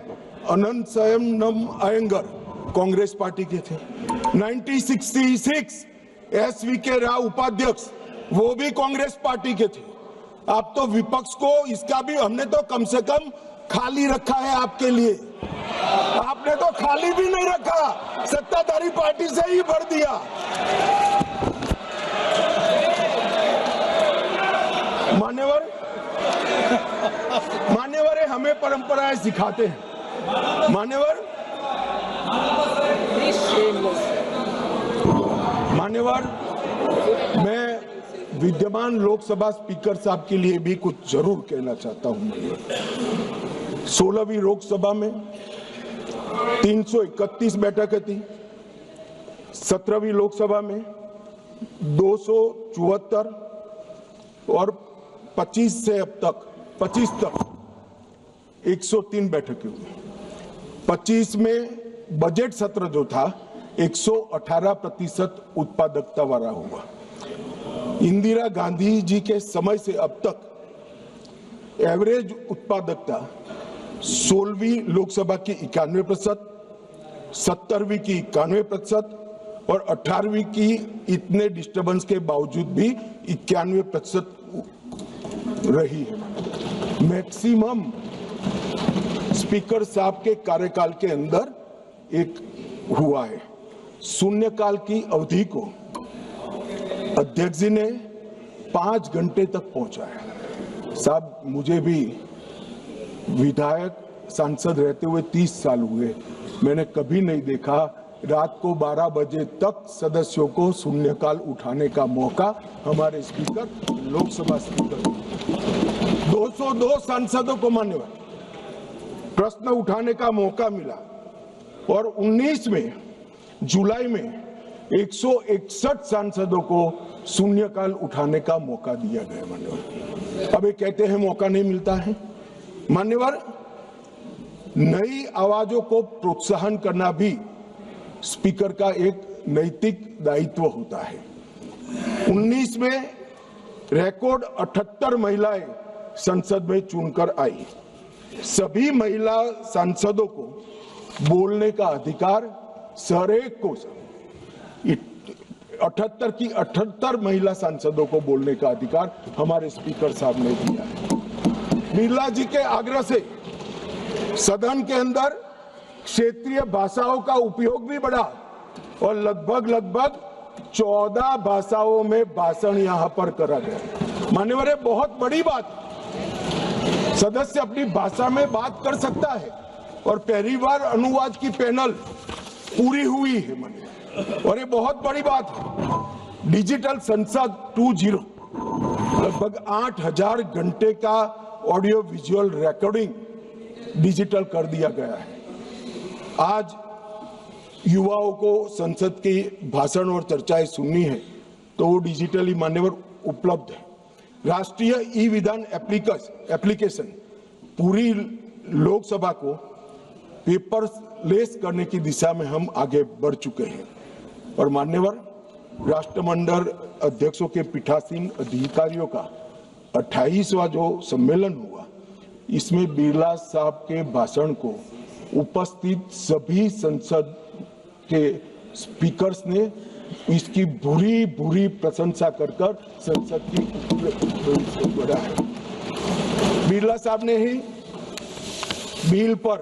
अनंतशयनम अयंगर कांग्रेस पार्टी के थे। 1966 एसवी के राव उपाध्यक्ष, वो भी कांग्रेस पार्टी के थे। आप तो विपक्ष को इसका भी, हमने तो कम से कम खाली रखा है आपके लिए, आपने तो खाली भी नहीं रखा, सत्ताधारी पार्टी से ही भर दिया। मान्यवर हमें परंपराएं सिखाते हैं मान्यवर। मैं विद्यमान लोकसभा स्पीकर साहब के लिए भी कुछ जरूर कहना चाहता हूं। 16वीं लोकसभा में 331 बैठकें थी, 17वीं लोकसभा में 274 और 25 तक 103 बैठकें हुई। 25 में बजट सत्र जो था 118% उत्पादकता वाला हुआ। इंदिरा गांधी जी के समय से अब तक एवरेज उत्पादकता 16वीं लोकसभा की 91%, 17वीं की 91% और 18वीं की इतने डिस्टर्बेंस के बावजूद भी 91% रही है। मैक्सिमम स्पीकर साहब के कार्यकाल के अंदर एक हुआ है। शून्यकाल की अवधि को अध्यक्ष जी ने 5 घंटे तक पहुंचाया। साहब मुझे भी विधायक सांसद रहते हुए 30 साल हुए, मैंने कभी नहीं देखा रात को 12 बजे तक सदस्यों को शून्यकाल उठाने का मौका हमारे स्पीकर, लोकसभा स्पीकर 202 सांसदों को मान्यवर प्रश्न उठाने का मौका मिला और 19 में जुलाई में 161 सांसदों को शून्यकाल उठाने का मौका दिया गया मान्यवर। अब ये कहते हैं मौका नहीं मिलता है मान्यवर। नई आवाजों को प्रोत्साहन करना भी स्पीकर का एक नैतिक दायित्व होता है। 19 में रिकॉर्ड 78 महिलाएं संसद में चुनकर आई। सभी महिला सांसदों को बोलने का अधिकार हरेक को 78 की 78 महिला सांसदों को बोलने का अधिकार हमारे स्पीकर साहब ने दिया है। बिरला जी के आग्रह से सदन के अंदर क्षेत्रीय भाषाओं का उपयोग भी बढ़ा और लगभग 14 भाषाओं में भाषण यहां पर करा गया। मान्यवर, बहुत बड़ी बात, सदस्य अपनी भाषा में बात कर सकता है और पहली बार अनुवाद की पैनल पूरी हुई है मान्यवर, और ये बहुत बड़ी बात है। डिजिटल संसद 2.0 लगभग 8000 घंटे का ऑडियो विजुअल रिकॉर्डिंग डिजिटल कर दिया गया है। आज युवाओं को संसद की भाषण और चर्चाएं सुननी है तो वो डिजिटली मान्यवर उपलब्ध है। राष्ट्रीय ई विधान एप्लीकेशन पूरी लोकसभा को पेपरलेस करने की दिशा में हम आगे बढ़ चुके हैं। और मान्यवर, राष्ट्रमंडल अध्यक्षों के पीठासीन अधिकारियों का 28वां जो सम्मेलन हुआ, इसमें बिरला साहब के भाषण को उपस्थित सभी संसद के स्पीकर्स ने इसकी बुरी प्रशंसा कर संसद की बढ़ा है। बिरला साहब ने ही बिल पर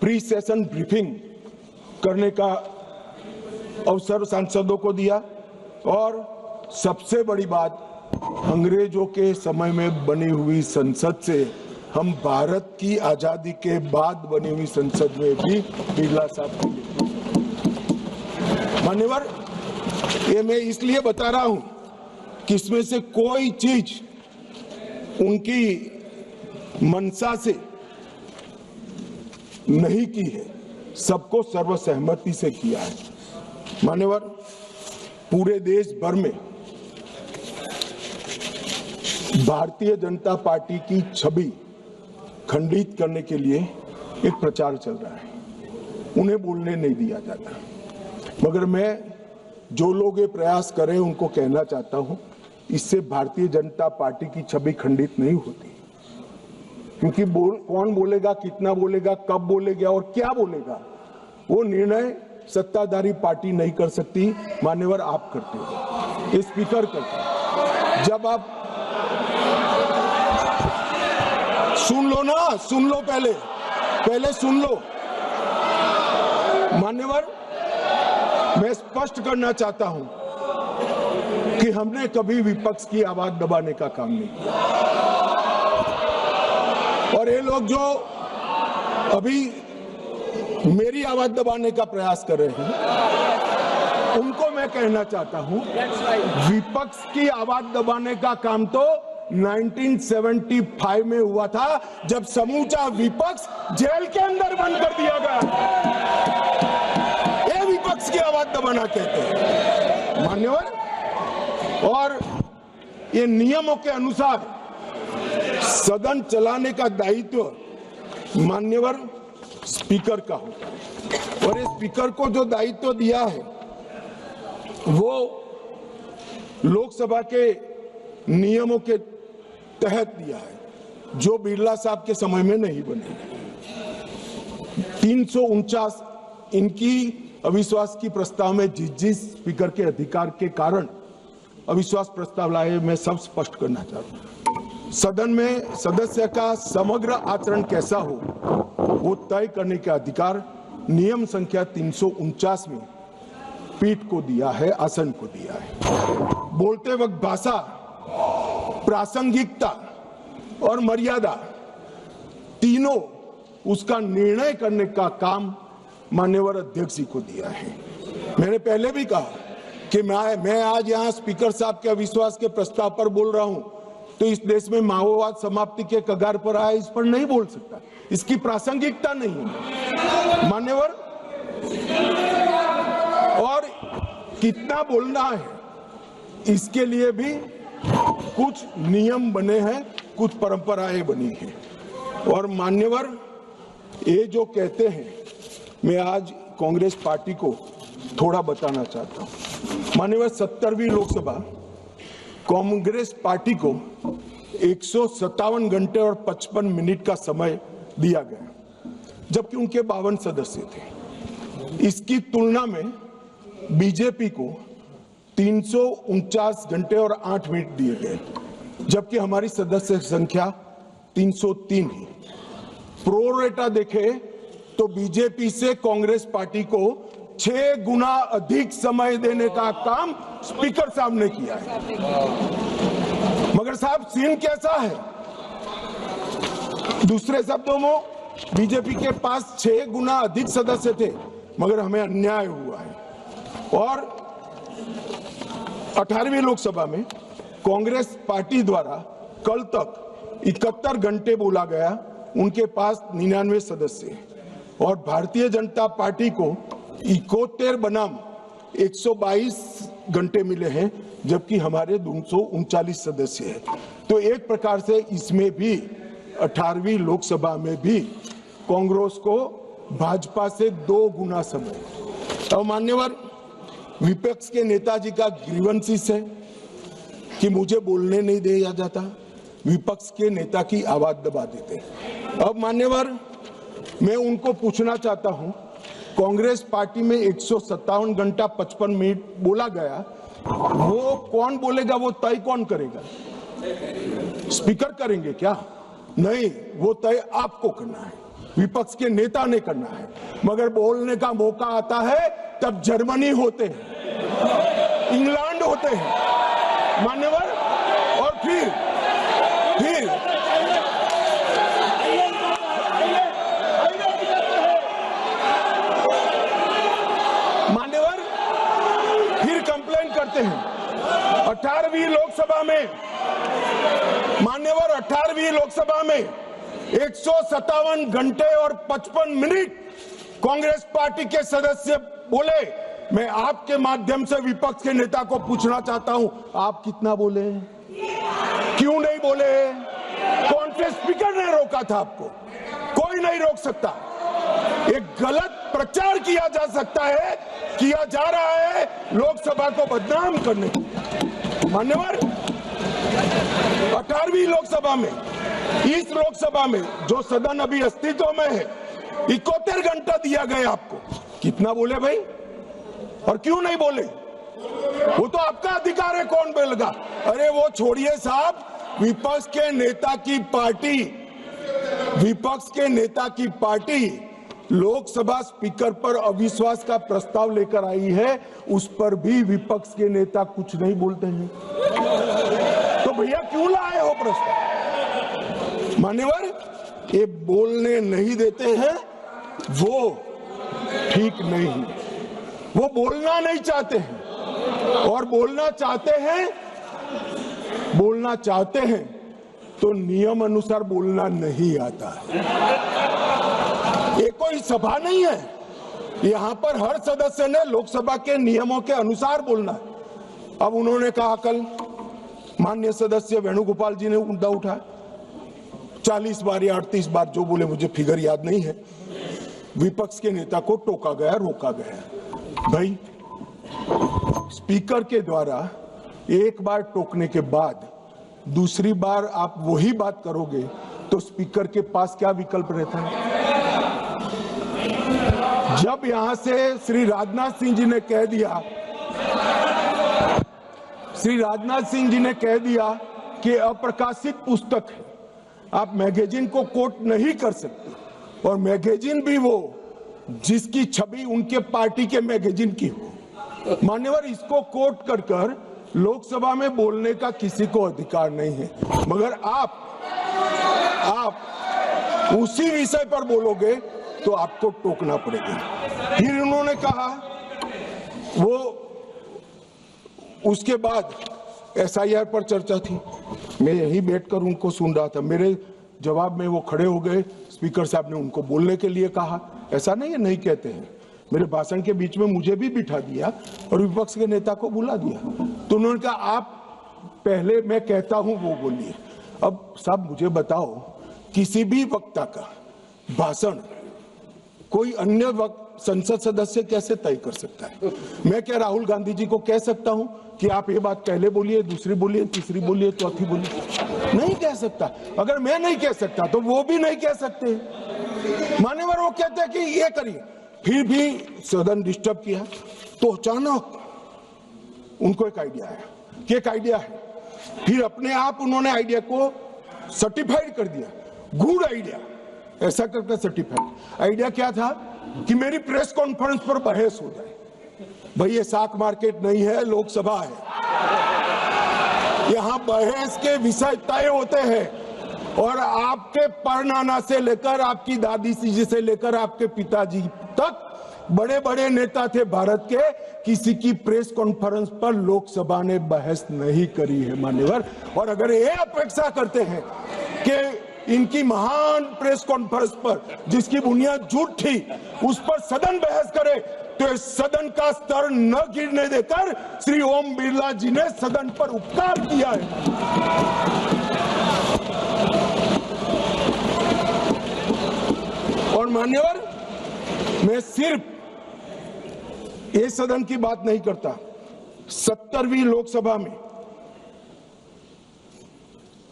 प्री सेशन ब्रीफिंग करने का अवसर सांसदों को दिया और सबसे बड़ी बात, अंग्रेजों के समय में बनी हुई संसद से हम भारत की आजादी के बाद बनी हुई संसद में भी बिरला साहब मान्यवर, ये मैं इसलिए बता रहा हूं कि इसमें से कोई चीज उनकी मंशा से नहीं की है, सबको सर्वसहमति से किया है। मान्यवर, पूरे देश भर में भारतीय जनता पार्टी की छवि खंडित करने के लिए एक प्रचार चल रहा है। उन्हें बोलने नहीं दिया जाता, मगर मैं जो लोग ये प्रयास करें उनको कहना चाहता हूं, इससे भारतीय जनता पार्टी की छवि खंडित नहीं होती। क्योंकि कौन बोलेगा, कितना बोलेगा, कब बोलेगा और क्या बोलेगा, वो निर्णय सत्ताधारी पार्टी नहीं कर सकती। मान्यवर, आप करते हो, ये स्पीकर करते हो। जब आप सुन लो ना, सुन लो, पहले सुन लो। मान्यवर, मैं स्पष्ट करना चाहता हूं कि हमने कभी विपक्ष की आवाज दबाने का काम नहीं किया, और ये लोग जो अभी मेरी आवाज दबाने का प्रयास कर रहे हैं, उनको मैं कहना चाहता हूं, विपक्ष की आवाज दबाने का काम तो 1975 में हुआ था, जब समूचा विपक्ष जेल के अंदर बंद कर दिया गया। ये विपक्ष की आवाज दबाना कहते हैं मान्यवर। और ये नियमों के अनुसार सदन चलाने का दायित्व मान्यवर स्पीकर का होता है, और ये स्पीकर को जो दायित्व दिया है वो लोकसभा के नियमों के तहत दिया है, जो बिरला साहब के समय में नहीं बने। 349 इनकी अविश्वास की प्रस्ताव में जिस स्पीकर के अधिकार के कारण अविश्वास प्रस्ताव लाए, मैं सब स्पष्ट करना चाहता हूं। सदन में सदस्य का समग्र आचरण कैसा हो वो तय करने का अधिकार नियम संख्या 349 में पीठ को दिया है, आसन को दिया है। बोलते वक्त भाषा, प्रासंगिकता और मर्यादा तीनों उसका निर्णय करने का काम माननीय अध्यक्ष जी को दिया है। मैंने पहले भी कहा कि मैं आज यहाँ स्पीकर साहब के अविश्वास के प्रस्ताव पर बोल रहा हूं, तो इस देश में माओवाद समाप्ति के कगार पर आए, इस पर नहीं बोल सकता, इसकी प्रासंगिकता नहीं है मान्यवर। और कितना बोलना है इसके लिए भी कुछ नियम बने हैं, कुछ परंपराएं बनी हैं। और मान्यवर, ये जो कहते हैं, मैं आज कांग्रेस पार्टी को थोड़ा बताना चाहता हूं। माननीय 70वीं लोकसभा कांग्रेस पार्टी को 157 घंटे और 55 मिनट का समय दिया गया, जबकि उनके 52 सदस्य थे। इसकी तुलना में बीजेपी को 349 घंटे और 8 मिनट दिए गए, जबकि हमारी सदस्य संख्या 303 है। प्रोरेटा देखे तो बीजेपी से कांग्रेस पार्टी को 6 गुना अधिक समय देने का काम स्पीकर साहब ने किया है। मगर साहब सीन कैसा है? दूसरे शब्दों में बीजेपी के पास 6 गुना अधिक सदस्य थे, मगर हमें अन्याय हुआ है। और 18वीं लोकसभा में कांग्रेस पार्टी द्वारा कल तक 71 घंटे बोला गया, उनके पास 99 सदस्य हैं, और भारतीय जनता पार्टी को 71 बनाम 122 घंटे मिले हैं, जबकि हमारे 239 सदस्य हैं। तो एक प्रकार से इसमें भी 18वीं लोकसभा में भी कांग्रेस को भाजपा से 2 गुना समय। अब मान्यवर विपक्ष के नेताजी का ग्रीवेंसेस है कि मुझे बोलने नहीं दिया जाता, विपक्ष के नेता की आवाज दबा देते। अब मान्यवर मैं उनको पूछना चाहता हूं, कांग्रेस पार्टी में 157 घंटा 55 मिनट बोला गया, वो कौन बोलेगा, वो तय कौन करेगा? स्पीकर करेंगे क्या? नहीं, वो तय आपको करना है, विपक्ष के नेता ने करना है। मगर बोलने का मौका आता है तब जर्मनी होते हैं, इंग्लैंड होते हैं मान्यवर, और फिर मान्यवर फिर कंप्लेन करते हैं। 18वीं लोकसभा में मान्यवर 18वीं लोकसभा में 157 घंटे और 55 मिनट कांग्रेस पार्टी के सदस्य बोले। मैं आपके माध्यम से विपक्ष के नेता को पूछना चाहता हूं, आप कितना बोले? क्यों नहीं बोले? कौन से स्पीकर ने रोका था आपको? कोई नहीं रोक सकता। एक गलत प्रचार किया जा सकता है, किया जा रहा है लोकसभा को बदनाम करने के लिए। मान्यवर 18वीं लोकसभा में, इस लोकसभा में जो सदन अभी अस्तित्व में है, 71 घंटा दिया गया आपको। कितना बोले भाई? और क्यों नहीं बोले? वो तो आपका अधिकार है, कौन बोलेगा? अरे वो छोड़िए साहब, विपक्ष के नेता की पार्टी लोकसभा स्पीकर पर अविश्वास का प्रस्ताव लेकर आई है, उस पर भी विपक्ष के नेता कुछ नहीं बोलते हैं। तो भैया क्यों लाए हो प्रस्ताव? मान्यवर ये बोलने नहीं देते हैं, वो ठीक नहीं, वो बोलना नहीं चाहते हैं, और बोलना चाहते हैं तो नियम अनुसार बोलना नहीं आता है। ये कोई सभा नहीं है, यहाँ पर हर सदस्य ने लोकसभा के नियमों के अनुसार बोलना है। अब उन्होंने कहा, कल माननीय सदस्य वेणुगोपाल जी ने मुद्दा उठाया, 40 बार या 38 बार जो बोले, मुझे फिगर याद नहीं है, विपक्ष के नेता को टोका गया, रोका गया। भाई स्पीकर के द्वारा एक बार टोकने के बाद दूसरी बार आप वही बात करोगे तो स्पीकर के पास क्या विकल्प रहता है? जब यहां से श्री राजनाथ सिंह जी ने कह दिया कि अप्रकाशित पुस्तक है, आप मैगजीन को कोट नहीं कर सकते, और मैगजीन भी वो जिसकी छवि उनके पार्टी के मैगजीन की हो। मान्यवर इसको कोट कर लोकसभा में बोलने का किसी को अधिकार नहीं है, मगर आप उसी विषय पर बोलोगे तो आपको टोकना पड़ेगा। फिर उन्होंने कहा, वो उसके बाद SIR पर चर्चा थी, मैं यहीं बैठकर उनको सुन रहा था, मेरे जवाब में वो खड़े हो गए, स्पीकर साहब ने उनको बोलने के लिए कहा। ऐसा नहीं है, नहीं कहते हैं, मेरे भाषण के बीच में मुझे भी बिठा दिया और विपक्ष के नेता को बुला दिया। तो उन्होंने कहा, आप पहले मैं कहता हूं वो बोलिए। अब साहब मुझे बताओ, किसी भी वक्ता का भाषण कोई अन्य संसद सदस्य कैसे तय कर सकता है? मैं क्या राहुल गांधी जी को कह सकता हूं कि आप ये बात पहले बोलिए, दूसरी बोलिए, तीसरी बोलिए, चौथी बोलिए? नहीं कह सकता। अगर मैं नहीं कह सकता तो वो भी नहीं कह सकते। मान्यवर वो कहते हैं कि ये करिए, फिर भी सदन डिस्टर्ब किया तो अचानक उनको एक आइडिया आया कि एक आइडिया है। फिर अपने आप उन्होंने आइडिया को सर्टिफाइड कर दिया, गुड आइडिया, ऐसा करके सर्टिफाइड। आइडिया क्या था कि मेरी प्रेस कॉन्फ्रेंस पर बहस हो जाए। भाई ये साख मार्केट नहीं है, लोकसभा है। यहां बहस के विषय तय होते हैं और आपके परनाना से लेकर आपकी दादी जी से लेकर आपके पिताजी तक बड़े बड़े नेता थे भारत के, किसी की प्रेस कॉन्फ्रेंस पर लोकसभा ने बहस नहीं करी है मान्यवर। और अगर ये अपेक्षा करते हैं कि इनकी महान प्रेस कॉन्फ्रेंस पर जिसकी बुनियाद झूठ थी उस पर सदन बहस करे, तो इस सदन का स्तर न गिरने देकर श्री ओम बिरला जी ने सदन पर उपकार किया है। और मान्यवर, मैं सिर्फ ये सदन की बात नहीं करता, 70वीं लोकसभा में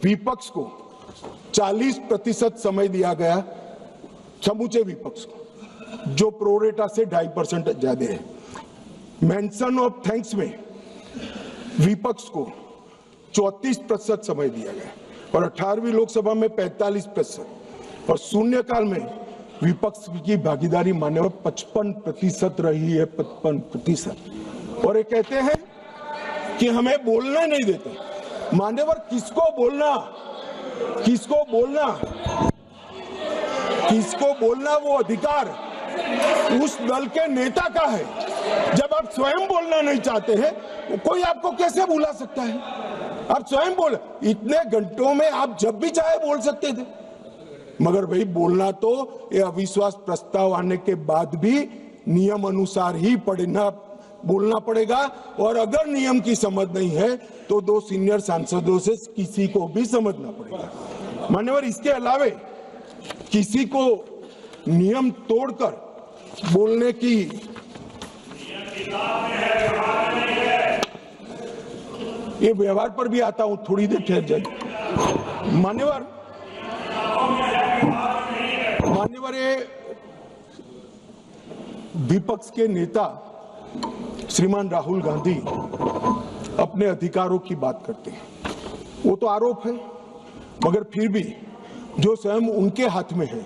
विपक्ष को 40% समय दिया गया, समूचे विपक्ष को, जो प्रोरेटा से 2.5% ज्यादा है। मेंशन ऑफ थैंक्स में विपक्ष को 34% समय दिया गया और 18वीं लोकसभा में 45% और शून्यकाल में विपक्ष की भागीदारी मान्यवर 55% रही है, 55%। और ये कहते हैं कि हमें बोलना नहीं देते। मान्यवर, किसको बोलना, किसको बोलना, किसको बोलना वो अधिकार उस दल के नेता का है। जब आप स्वयं बोलना नहीं चाहते हैं, कोई आपको कैसे बुला सकता है? आप स्वयं बोल, इतने घंटों में आप जब भी चाहे बोल सकते थे, मगर भाई बोलना तो ये अविश्वास प्रस्ताव आने के बाद भी नियम अनुसार ही बोलना पड़ेगा। और अगर नियम की समझ नहीं है तो 2 सीनियर सांसदों से किसी को भी समझना पड़ेगा। मान्यवर, इसके अलावे किसी को नियम तोड़कर बोलने की ये व्यवहार पर भी आता हूं, थोड़ी देर ठहर जाए। मान्यवर, ये विपक्ष के नेता श्रीमान राहुल गांधी अपने अधिकारों की बात करते हैं, वो तो आरोप है, मगर फिर भी जो स्वयं उनके हाथ में है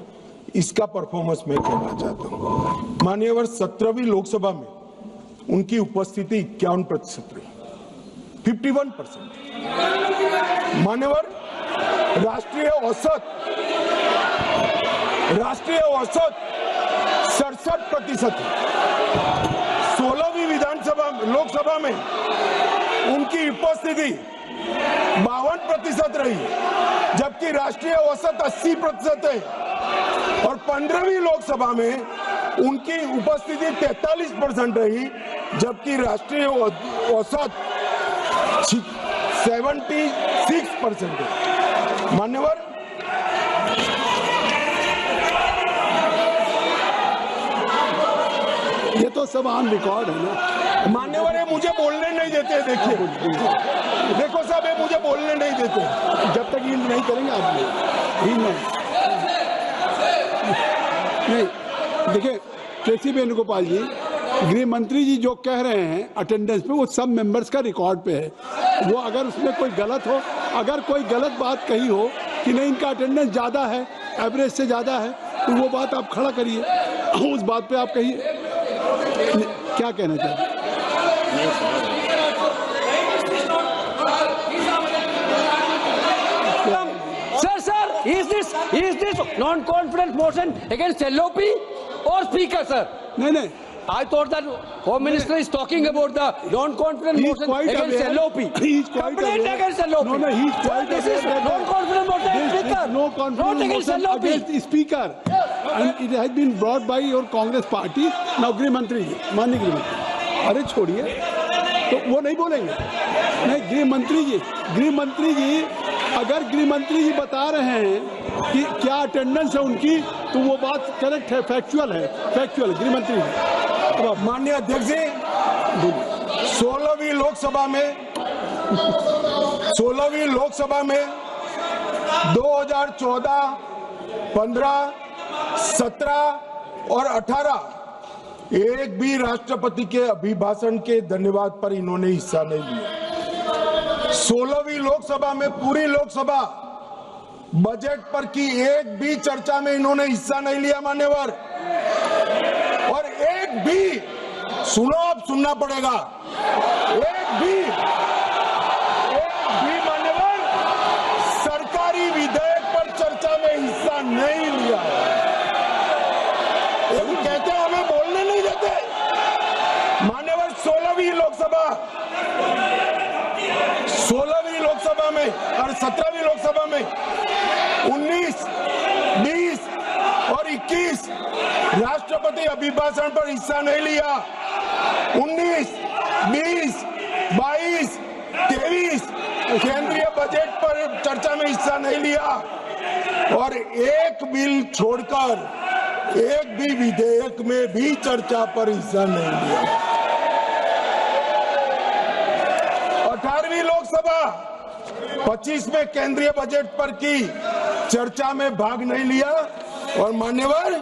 इसका परफॉर्मेंस मैं कहना चाहता हूं। मान्यवर, 17वीं लोकसभा में उनकी उपस्थिति 51% रही, 51%। मान्यवर, राष्ट्रीय औसत 67% है। 16वीं विधानसभा लोकसभा में उनकी उपस्थिति 52% रही, जबकि राष्ट्रीय औसत 80% है। और 15वीं लोकसभा में उनकी उपस्थिति 43% रही, जबकि राष्ट्रीय औसत 76% है। मान्यवर, ये तो सब ऑन रिकॉर्ड है ना। मान्यवर, ये मुझे बोलने नहीं देते। देखिए, देखो साहब, ये मुझे बोलने नहीं देते जब तक यील्ड नहीं करेंगे आप लोग नहीं। देखिए केसी वेणुगोपाल जी, गृह मंत्री जी जो कह रहे हैं अटेंडेंस पे, वो सब मेंबर्स का रिकॉर्ड पे है। वो अगर उसमें कोई गलत हो, अगर कोई गलत बात कही हो कि नहीं इनका अटेंडेंस ज़्यादा है, एवरेज से ज़्यादा है, तो वो बात आप खड़ा करिए, उस बात पे आप कहिए क्या कहना चाहते हैं। Sir, is this non-confidence motion against LOP or Speaker, sir? नहीं, I thought that Home Minister is talking about the non-confidence motion against LOP. He is quite Complaint against LOP. No, he is quite This is non-confidence motion against Speaker. No confidence not against motion LOP. against Speaker. And it has been brought by your Congress party. Now गृह मंत्री जी, माननीय गृह मंत्री, अरे छोड़िए, तो वो नहीं बोलेंगे। नहीं, गृह मंत्री जी अगर गृह मंत्री जी बता रहे हैं कि क्या अटेंडेंस है उनकी, तो वो बात करेक्ट है, फैक्चुअल है, फैक्चुअल गृह मंत्री जी। माननीय अध्यक्ष जी, 16वीं लोकसभा में 2014, 15, 17 और 18 एक भी राष्ट्रपति के अभिभाषण के धन्यवाद पर इन्होंने हिस्सा नहीं लिया। 16वीं लोकसभा में पूरी लोकसभा बजट पर की एक भी चर्चा में इन्होंने हिस्सा नहीं लिया मान्यवर। और एक भी, सुनो, अब सुनना पड़ेगा, एक भी मान्यवर सरकारी विधेयक पर चर्चा में हिस्सा नहीं लिया। ये कहते हैं हमें बोलने नहीं देते मान्यवर। 16वीं लोकसभा में और 17वीं लोकसभा में 19, 20 और 21 राष्ट्रपति अभिभाषण पर हिस्सा नहीं लिया। 19, 20, 22, 23 केंद्रीय बजट पर चर्चा में हिस्सा नहीं लिया। और एक बिल छोड़कर एक भी विधेयक में भी चर्चा पर हिस्सा नहीं लिया। 18वीं लोकसभा 25 में केंद्रीय बजट पर की चर्चा में भाग नहीं लिया। और मान्यवर,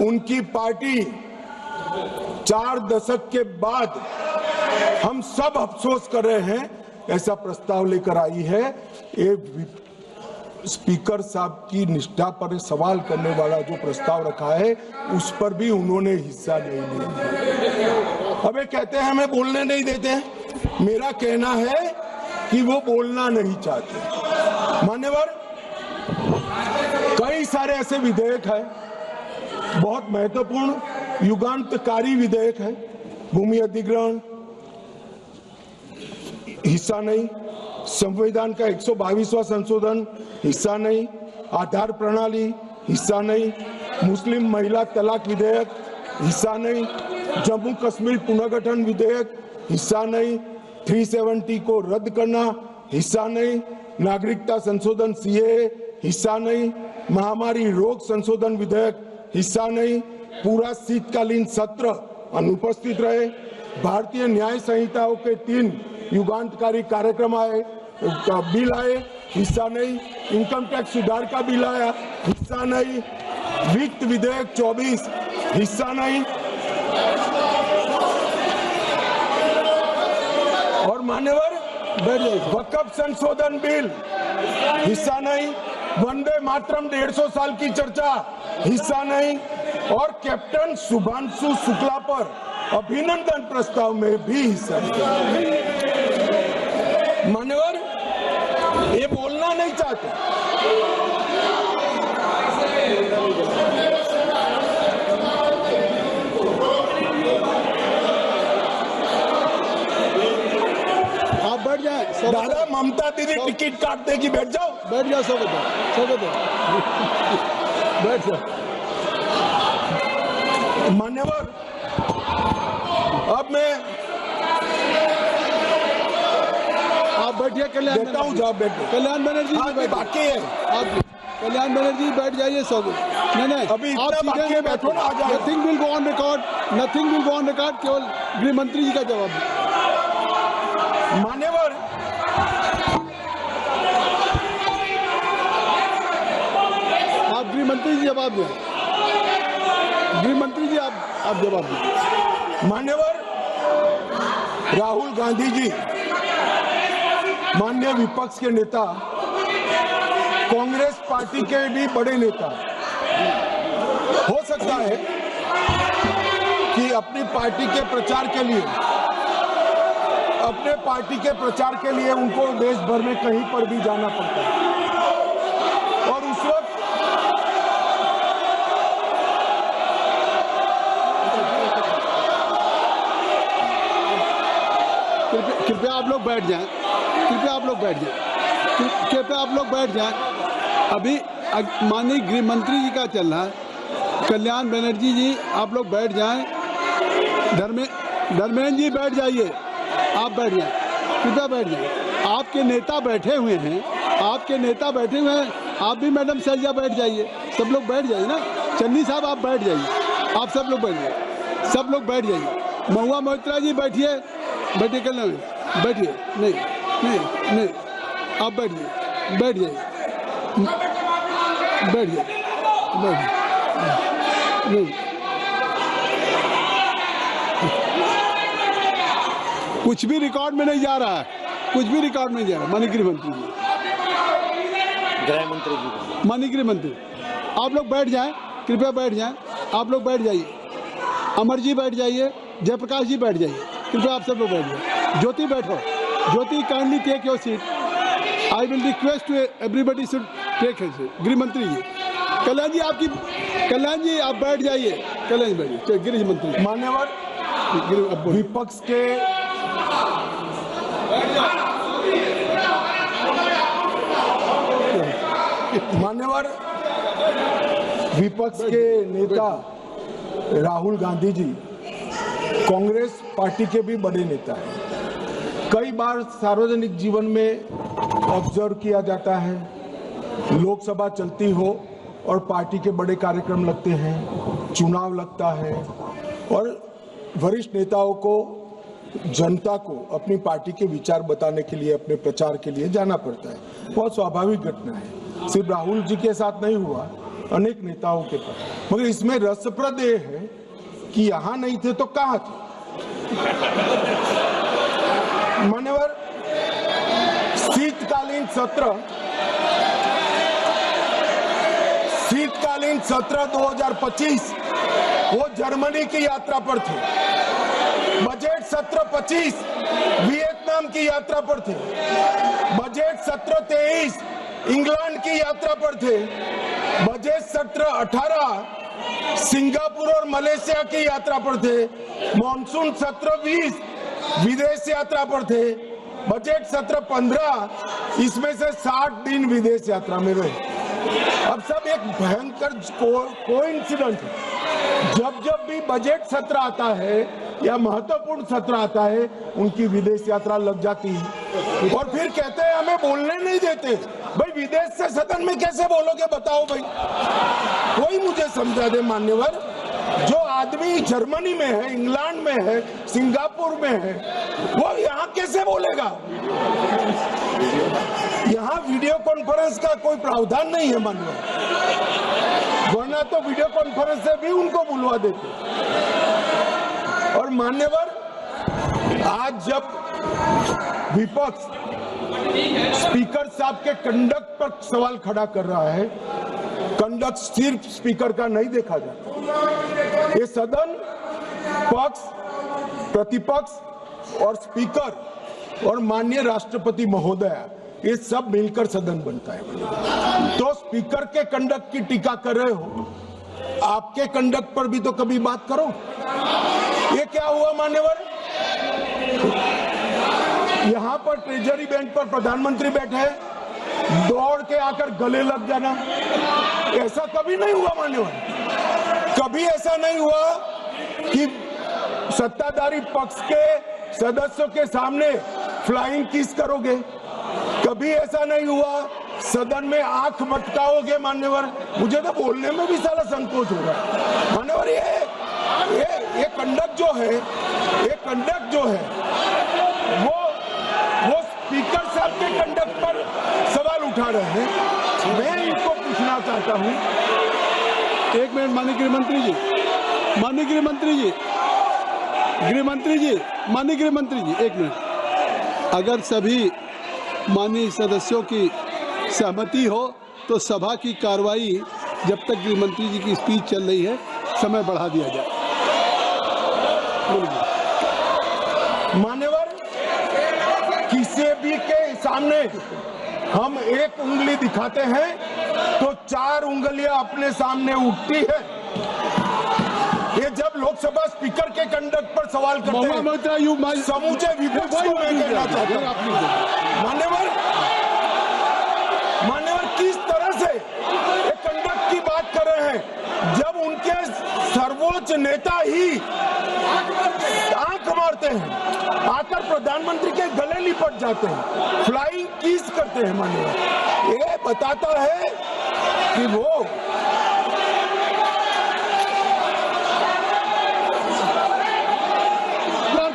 उनकी पार्टी 4 दशक के बाद हम सब अफसोस कर रहे हैं, ऐसा प्रस्ताव लेकर आई है। ये स्पीकर साहब की निष्ठा पर सवाल करने वाला जो प्रस्ताव रखा है, उस पर भी उन्होंने हिस्सा नहीं लिया। अब ये कहते हैं हमें बोलने नहीं देते हैं। मेरा कहना है कि वो बोलना नहीं चाहते मान्यवर। कई सारे ऐसे विधेयक हैं, बहुत महत्वपूर्ण युगांतकारी विधेयक है। भूमि अधिग्रहण हिस्सा नहीं, संविधान का 122वां संशोधन हिस्सा नहीं, आधार प्रणाली हिस्सा नहीं, मुस्लिम महिला तलाक विधेयक हिस्सा नहीं, जम्मू कश्मीर पुनर्गठन विधेयक हिस्सा नहीं, 370 को रद्द करना हिस्सा नहीं, नागरिकता संशोधन सीएए हिस्सा नहीं, महामारी रोग संशोधन विधेयक हिस्सा नहीं, पूरा शीतकालीन सत्र अनुपस्थित रहे, भारतीय न्याय संहिताओं के 3 युगांतकारी कार्यक्रम आए, बिल आए, हिस्सा नहीं, इनकम टैक्स सुधार का बिल आया, हिस्सा नहीं, वित्त विधेयक 24 हिस्सा नहीं। और मान्यवर, वक्फ संशोधन बिल हिस्सा नहीं, वंदे मातरम 150 साल की चर्चा हिस्सा नहीं, और कैप्टन शुभांशु शुक्ला पर अभिनंदन प्रस्ताव में भी हिस्सा नहीं। मान्यवर, ये बोलना नहीं चाहते। आप बैठ जाए। दादा, ममता दीदी टिकट काट देगी, बैठ जाओ। बैठ जाओ, सब बैठ जाओ। मान्यवर, अब मैं आप बैठिए। कल्याण देता हूँ जवाब, बैठो। कल्याण बनर्जी जी बाकी है, आप कल्याण बनर्जी बैठ जाइए सब। नहीं, अभी इतना बाकी है, बैठो ना, आ जाओ। Nothing will go on record, केवल गृह मंत्री जी का जवाब। मान्यवर, आप गृह मंत्री जी जवाब दें। गृह मंत्री जी आप जवाब दें। मान्यवर, राहुल गांधी जी माननीय विपक्ष के नेता, कांग्रेस पार्टी के भी बड़े नेता, हो सकता है कि अपनी पार्टी के प्रचार के लिए उनको देश भर में कहीं पर भी जाना पड़ता है। और उस वक्त कृपया आप लोग बैठ जाएं। अभी माननीय गृह मंत्री जी का चल रहा है। कल्याण बनर्जी जी, आप लोग बैठ जाएं। धर्मेंद्र जी बैठ जाइए, आप बैठ जाएं, कृपया बैठ जाएं। आपके नेता बैठे हुए हैं, आपके नेता बैठे हुए हैं, आप भी मैडम सैलजा बैठ जाइए, सब लोग बैठ जाइए ना। चन्नी साहब आप बैठ जाइए, आप सब लोग बैठ जाइए, सब लोग बैठ जाइए। महुआ मोहित्रा जी बैठिए, बैठिए, कल बैठिए, नहीं नहीं नहीं, आप बैठिए, बैठ जाइए, बैठ जाइए, बैठ नहीं, कुछ भी रिकॉर्ड में नहीं जा रहा है, कुछ भी रिकॉर्ड में नहीं जा रहा। माननीय गृह मंत्री जी, गृह मंत्री जी, माननीय गृह मंत्री, आप लोग बैठ जाएं, कृपया बैठ जाएं, आप लोग बैठ जाइए। अमर जी बैठ जाइए, जयप्रकाश जी बैठ जाइए, कृपया आप सब लोग बैठ जाइए। ज्योति बैठो, Jyoti kindly take your seat. I will request to everybody should take his seat. गृह मंत्री जी, कल्याण जी आपकी, कल्याण जी आप बैठ जाइए, कल्याण जी बैठिए। गृह मंत्री, मान्यवर विपक्ष के मान्यवर विपक्ष के नेता राहुल गांधी जी कांग्रेस पार्टी के भी बड़े नेता हैं। कई बार सार्वजनिक जीवन में ऑब्जर्व किया जाता है, लोकसभा चलती हो और पार्टी के बड़े कार्यक्रम लगते हैं, चुनाव लगता है और वरिष्ठ नेताओं को, जनता को अपनी पार्टी के विचार बताने के लिए, अपने प्रचार के लिए जाना पड़ता है। बहुत स्वाभाविक घटना है, सिर्फ राहुल जी के साथ नहीं हुआ, अनेक नेताओं के पास। मगर इसमें रसप्रद ये है कि यहां नहीं थे तो कहां थे। मान्यवर शीतकालीन सत्र 2025 वो जर्मनी की यात्रा पर थे। बजट सत्र 25 वियतनाम की यात्रा पर थे। बजट सत्र 23 इंग्लैंड की यात्रा पर थे। बजट सत्र 18 सिंगापुर और मलेशिया की यात्रा पर थे। मॉनसून सत्र 20 विदेश यात्रा पर थे। बजट सत्र 15 इसमें से 60 दिन विदेश यात्रा में रहे। अब सब एक भयंकर कोइंसिडेंट है। जब भी बजट सत्र आता है या महत्वपूर्ण सत्र आता है, उनकी विदेश यात्रा लग जाती है और फिर कहते हैं हमें बोलने नहीं देते। भाई विदेश से सदन में कैसे बोलोगे बताओ भाई, कोई मुझे समझा दे। मान्यवर, जो आदमी जर्मनी में है, इंग्लैंड में है, सिंगापुर में है, वो यहाँ कैसे बोलेगा? यहाँ वीडियो कॉन्फ्रेंस का कोई प्रावधान नहीं है मान्यवर, वरना तो वीडियो कॉन्फ्रेंस से भी उनको बुलवा देते। और मान्यवर, आज जब विपक्ष स्पीकर साहब के कंडक्ट पर सवाल खड़ा कर रहा है, कंडक्ट सिर्फ स्पीकर का नहीं देखा जाता। ये सदन पक्ष, प्रतिपक्ष और स्पीकर और माननीय राष्ट्रपति महोदय, ये सब मिलकर सदन बनता है। तो स्पीकर के कंडक्ट की टीका कर रहे हो, आपके कंडक्ट पर भी तो कभी बात करो। ये क्या हुआ मान्यवर? यहाँ पर ट्रेजरी बेंच पर प्रधानमंत्री बैठे हैं, दौड़ के आकर गले लग जाना, ऐसा कभी नहीं हुआ मान्यवर। कभी ऐसा नहीं हुआ कि सत्ताधारी पक्ष के सदस्यों के सामने फ्लाइंग किस करोगे। कभी ऐसा नहीं हुआ सदन में आंख मटकाओगे मान्यवर। मुझे तो बोलने में भी सारा संकोच हो रहा है मान्यवर। ये कंडक्ट जो है, ये कंडक्ट जो है वो स्पीकर साहब के कंडक्ट पर सवाल उठा रहे हैं। मैं इनको पूछना चाहता हूं, एक मिनट माननीय गृह मंत्री जी, माननीय गृह मंत्री जी, गृह मंत्री जी, माननीय गृह मंत्री जी, एक मिनट। अगर सभी माननीय सदस्यों की सहमति हो तो सभा की कार्रवाई जब तक गृह मंत्री जी की स्पीच चल रही है समय बढ़ा दिया जाए। मान्यवर, किसी भी के सामने हम एक उंगली दिखाते हैं तो 4 उंगलियां अपने सामने उठती है। ये जब लोकसभा स्पीकर के कंडक्ट पर सवाल करते हैं, समूचे विपक्ष को मैं कहना चाहता हूं मान्यवर किस तरह से ये कंडक्ट की बात कर रहे हैं, जब उनके सर्वोच्च नेता ही आंख मारते हैं, आकर प्रधानमंत्री के गले लिपट जाते हैं, फ्लाइंग किस करते हैं मान्यवर। ये बताता है कि वो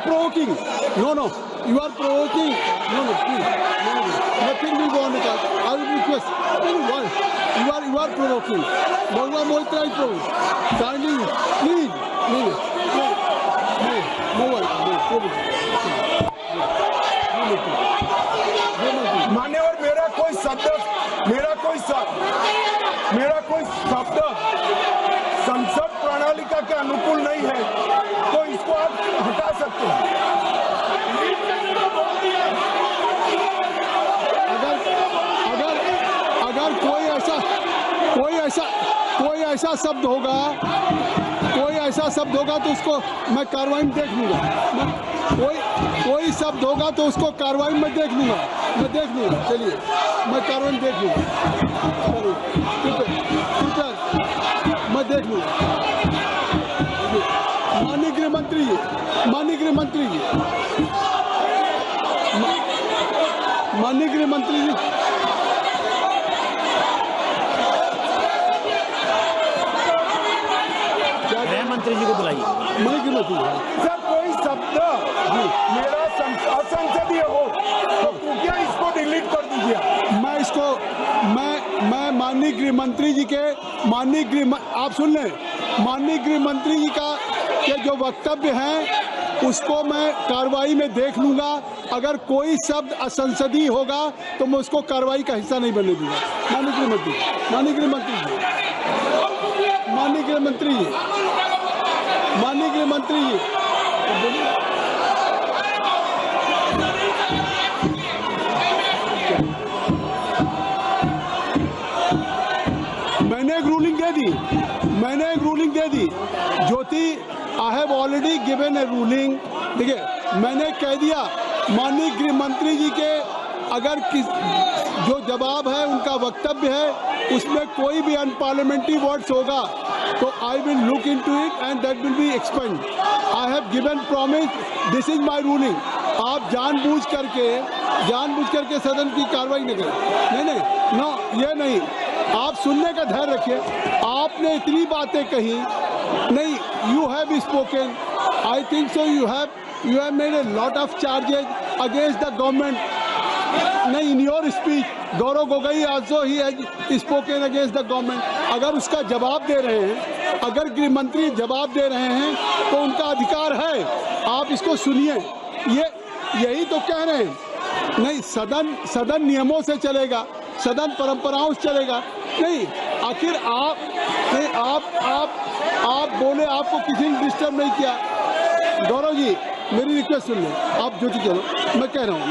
provoking. No, you are provoking. No, please. No. Nothing will go on the card. I will request. You are provoking. Bhagwan Moitra is provoking. Kindly, please. मान्यवर, मेरा कोई शब्द संसद प्रणालिका के अनुकूल नहीं है, तो इसको आप हटा सकते हैं। अगर कोई ऐसा शब्द होगा तो उसको मैं कार्रवाई में देख लूंगा। कोई शब्द होगा तो उसको कार्रवाई में देख लूंगा। चलिए, मैं कार्रवाई में देख लूंगा। मैं देख लूंगा। माननीय गृह मंत्री जी, मंत्री जी को बुलाइए। सर, कोई शब्द मेरा असंसदीय हो तो क्या इसको डिलीट कर दीजिए। मैं माननीय गृह मंत्री जी के आप सुन लें, माननीय गृह मंत्री जी के जो वक्तव्य हैं उसको मैं कार्रवाई में देख लूंगा। अगर कोई शब्द असंसदीय होगा तो मैं उसको कार्रवाई का हिस्सा नहीं बनने दूंगा। माननीय गृह मंत्री जी, मैंने एक ruling they the Jyoti. I have already given A ruling. देखिए, मैंने कह दिया माननीय गृह मंत्री जी के अगर जो जवाब है, उनका वक्तव्य है, उसमें कोई भी अनपार्लियामेंट्री वर्ड्स होगा तो I will look into it and that will be expand. I have given promise, this is my ruling. आप जानबूझ करके सदन की कार्रवाई न करें। नहीं, ये नहीं। आप सुनने का धैर्य रखिए। आपने इतनी बातें कही नहीं। You have spoken, I think so. You have made a lot of charges against the government. नहीं, in your speech Gaurav Gogoi also he has spoken against the government. अगर उसका जवाब दे रहे हैं, अगर गृह मंत्री जवाब दे रहे हैं तो उनका अधिकार है। आप इसको सुनिए। यही तो कह रहे हैं। नहीं, सदन नियमों से चलेगा, सदन परंपराओं से चलेगा। नहीं, आखिर आप बोले, आपको किसी ने डिस्टर्ब नहीं किया। गौरव जी, मेरी रिक्वेस्ट सुन लें। आप ज्योति चलो, मैं कह रहा हूँ,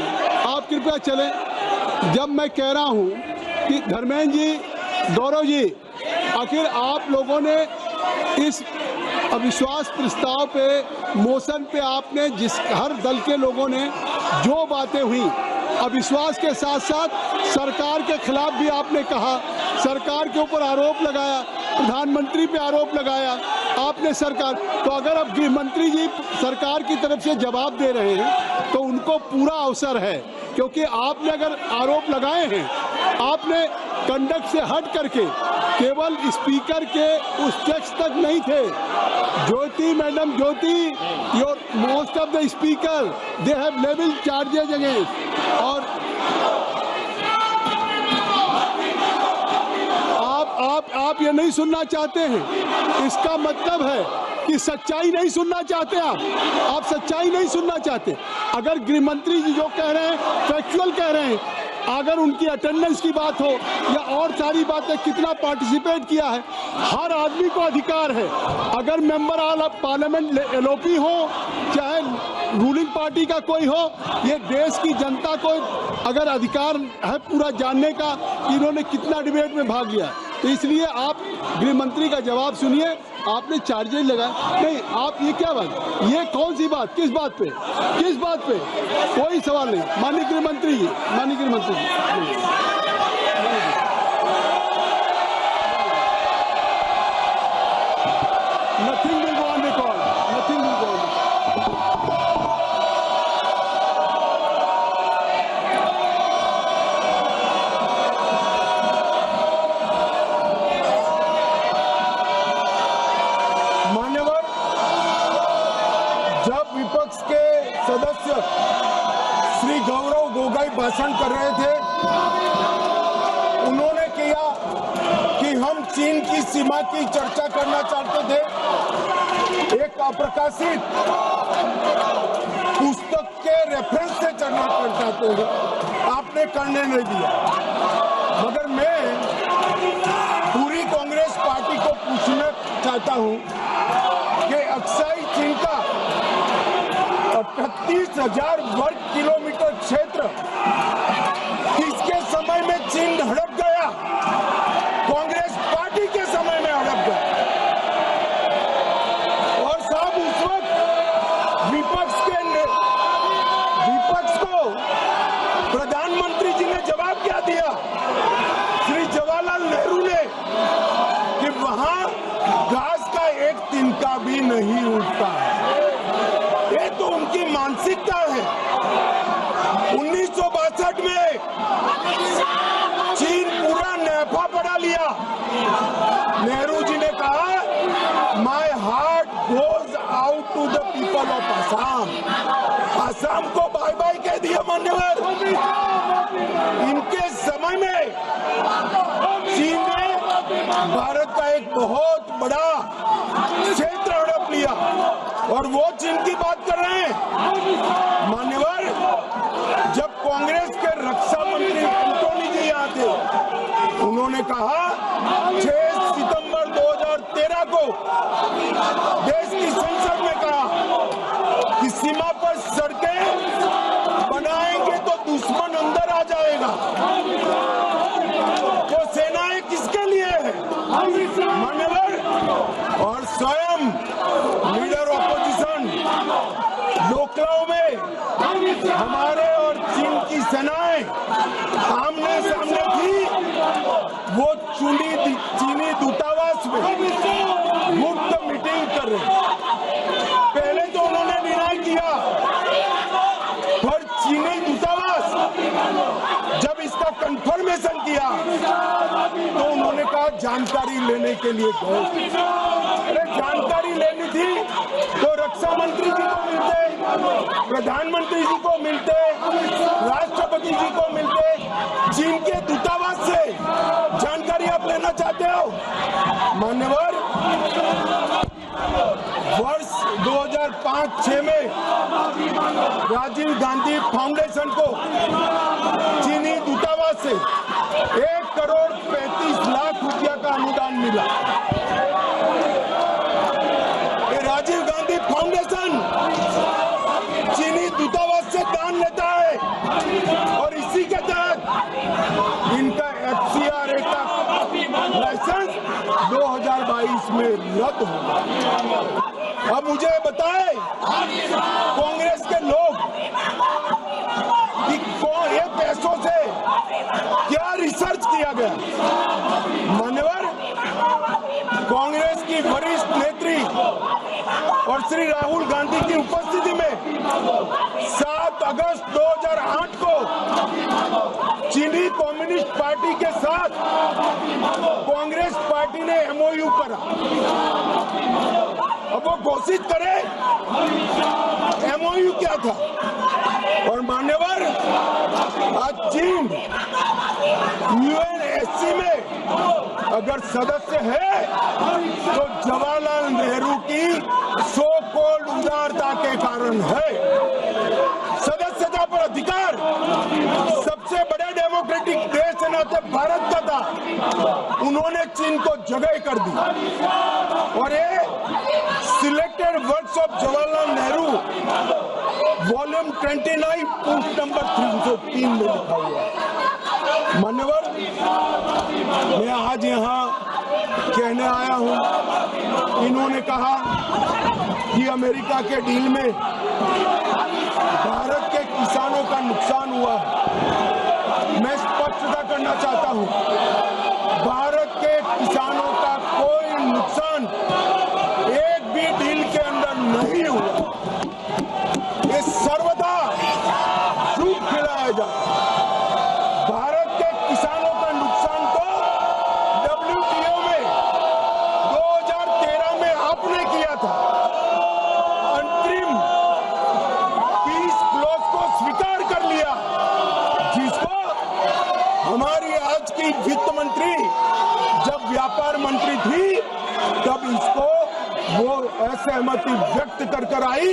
आप कृपया चलें। जब मैं कह रहा हूँ कि धर्मेंद्र जी, गौरव जी, आखिर आप लोगों ने इस अविश्वास प्रस्ताव पे, मोशन पे आपने हर दल के लोगों ने जो बातें हुई, अविश्वास के साथ साथ सरकार के खिलाफ भी आपने कहा, सरकार के ऊपर आरोप लगाया, प्रधानमंत्री पे आरोप लगाया आपने सरकार। तो अगर अब गृह मंत्री जी सरकार की तरफ से जवाब दे रहे हैं तो उनको पूरा अवसर है, क्योंकि आपने अगर आरोप लगाए हैं, आपने कंडक्ट से हट करके केवल स्पीकर के उस टेक्स्ट तक नहीं थे। Jyoti madam, your most of the speaker they have level charges against. और आप ये नहीं सुनना चाहते हैं, इसका मतलब है कि सच्चाई नहीं सुनना चाहते। आप सच्चाई नहीं सुनना चाहते। अगर गृह मंत्री जी जो कह रहे हैं फैक्चुअल कह रहे हैं, अगर उनकी अटेंडेंस की बात हो या और सारी बातें, कितना पार्टिसिपेट किया है, हर आदमी को अधिकार है। अगर मेंबर ऑफ पार्लियामेंट एलओपी हो, चाहे रूलिंग पार्टी का कोई हो, ये देश की जनता को अगर अधिकार है पूरा जानने का कि इन्होंने कितना डिबेट में भाग लिया। तो इसलिए आप गृह मंत्री का जवाब सुनिए। आपने चार्जेस लगाए नहीं, आप ये क्या बात, ये कौन सी बात, किस बात पे कोई सवाल नहीं। माननीय गृह मंत्री ji, nothing will go on record, nothing will go on. भाषण कर रहे थे, उन्होंने किया कि हम चीन की सीमा की चर्चा करना चाहते थे। एक अप्रकाशित पुस्तक के रेफरेंस से चर्चा करना चाहते थे, आपने करने नहीं दिया। मगर मैं पूरी कांग्रेस पार्टी को पूछना चाहता हूं कि अक्साई चीन का 38,000 वर्ग किलोमीटर क्षेत्र किसके समय में चीन हड़प गया? कांग्रेस पार्टी के समय में हड़प गया। और साहब उस वक्त विपक्ष को प्रधानमंत्री जी ने जवाब क्या दिया? श्री जवाहरलाल नेहरू ने कि वहां घास का एक तिनका भी नहीं उगता है। ये तो उनकी मानसिकता है। 1962 में चीन पूरा नफा बढ़ा लिया। नेहरू जी ने कहा my heart goes out to the people of Assam. Assam को बाय बाय कह दिया मान्यवर। इनके समय में चीन ने भारत का एक बहुत बड़ा क्षेत्र हड़प लिया और वो चीन की बात कर रहे हैं। मान्यवर, जब कांग्रेस के रक्षा मंत्री एंटोनी जी यहाँ थे, उन्होंने कहा 6 सितंबर 2013 को देश की संसद में कहा कि सीमा पर सड़कें बनाएंगे तो दुश्मन अंदर आ जाएगा। तो सेनाएं किसके लिए है मान्यवर? और स्वयं लीडर ऑपोजिशन लोकलाओं में हमारे और चीन की सेनाएं आमने सामने थी। वो चीनी दूतावास में मुफ्त मीटिंग कर रहे। पहले तो उन्होंने डिनाई किया, पर चीनी दूतावास जब इसका कंफर्मेशन किया तो उन्होंने कहा जानकारी लेने के लिए गए। अरे जानकारी लेनी थी तो रक्षा मंत्री जी को मिलते, प्रधानमंत्री जी को मिलते, राष्ट्रपति जी को मिलते। चीन के दूतावास से जानकारी आप लेना चाहते हो मान्यवर? वर्ष 2005-6 में राजीव गांधी फाउंडेशन को चीनी दूतावास से 1 करोड़ 35 लाख रुपया का अनुदान मिला। ये राजीव गांधी फाउंडेशन चीनी दूतावास से दान लेता है और इसी के तहत इनका FCRA का लाइसेंस 2022 में रद्द होगा। अब मुझे बताएं कांग्रेस के लोग कि ये पैसों से क्या रिसर्च किया गया? मान्यवर, कांग्रेस की वरिष्ठ नेत्री और श्री राहुल गांधी की उपस्थिति में 7 अगस्त 2008 को चीनी कम्युनिस्ट पार्टी के साथ कांग्रेस पार्टी ने MOU करा। अब वो घोषित करे MOU क्या था। और मान्यवर, आज चीन UNSC में अगर सदस्य है तो जवाहरलाल नेहरू की सो कॉल्ड उदारता के कारण है। सदस्यता पर अधिकार सबसे बड़े डेमोक्रेटिक देश के नाते भारत का था, उन्होंने चीन को जगह कर दी। और ये selected works of Jawaharlal Nehru volume 29 post number 303 में लिखा हुआ है। मान्यवर, मैं आज यहाँ कहने आया हूँ, इन्होंने कहा कि अमेरिका के डील में भारत के किसानों का नुकसान हुआ है। मैं स्पष्टता करना चाहता हूँ, भारत के किसानों का कोई नुकसान एक भी डील के अंदर नहीं हुआ। ये सर्वदा झूठ खिलाया जाता। भारत के किसानों का नुकसान तो WTO में 2013 में आपने किया था। अंतरिम पीस क्लॉज को स्वीकार कर लिया, जिस वित्त मंत्री जब व्यापार मंत्री थी तब इसको वो असहमति व्यक्त कर आई,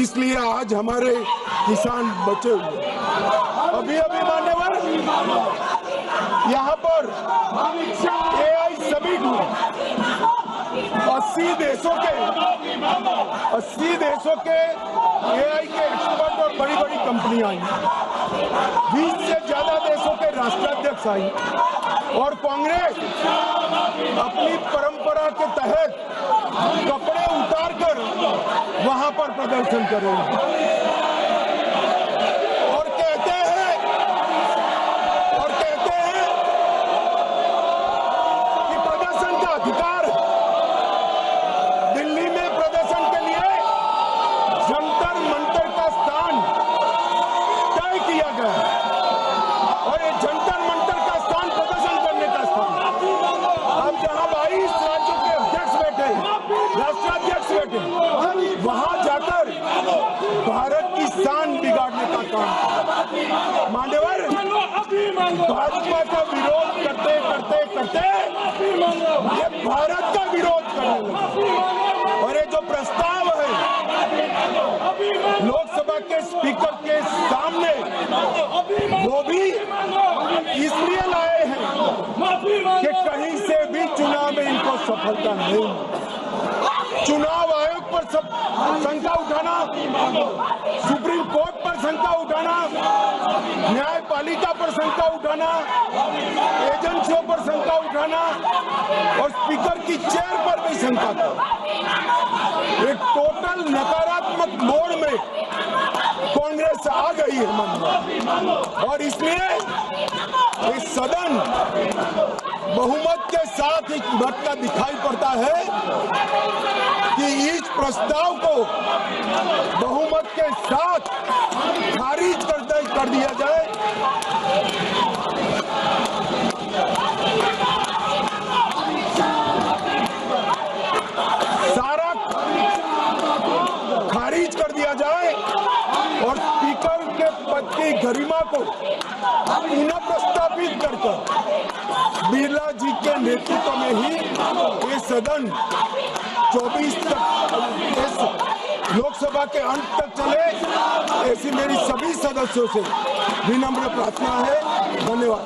इसलिए आज हमारे किसान बचे हुए। अभी मान्यवर यहाँ पर AI समिट हुआ, 80 देशों के AI के एक्सपर्ट और बड़ी बड़ी कंपनियां आई, 20 से ज्यादा देशों के राष्ट्राध्यक्ष आई और कांग्रेस अपनी परंपरा के तहत कपड़े उतारकर वहां पर प्रदर्शन कर रहे हैं और कहते हैं कि प्रदर्शन का अधिकार है। दिल्ली में प्रदर्शन के लिए जंतर मंतर का स्थान तय किया गया और ये जंतर मंतर का स्थान प्रदर्शन करने का स्थान, अब जहां 22 राज्यों के अध्यक्ष बैठे, राष्ट्राध्यक्ष बैठे, वहां जाकर भारत की शान बिगाड़ने का काम। मान्यवर, भाजपा का विरोध करते ये भारत का विरोध करने लगे और ये जो प्रस्ताव है लोकसभा के स्पीकर के सामने, वो भी इसलिए लाए हैं कि कहीं से भी चुनाव में इनको सफलता नहीं। चुनाव आयोग पर शंका उठाना, सुप्रीम कोर्ट पर शंका उठाना, न्यायपालिका पर शंका उठाना, एजेंसियों पर शंका उठाना और स्पीकर की चेयर पर भी शंका करना, एक टोटल नकारात्मक मोड़ में कांग्रेस आ गई है मन, और इसलिए इस सदन बहुमत के साथ एक भटका दिखाई पड़ता है कि इस प्रस्ताव को बहुमत के साथ खारिज कर दिया जाए। सारा खारिज कर दिया जाए और स्पीकर के पद की गरिमा को पुनः प्रस्तावित कर बिरला जी के नेतृत्व में ही ये सदन 24 तक लोकसभा के अंत तक चले, ऐसी मेरी सभी सदस्यों से विनम्र प्रार्थना है। धन्यवाद।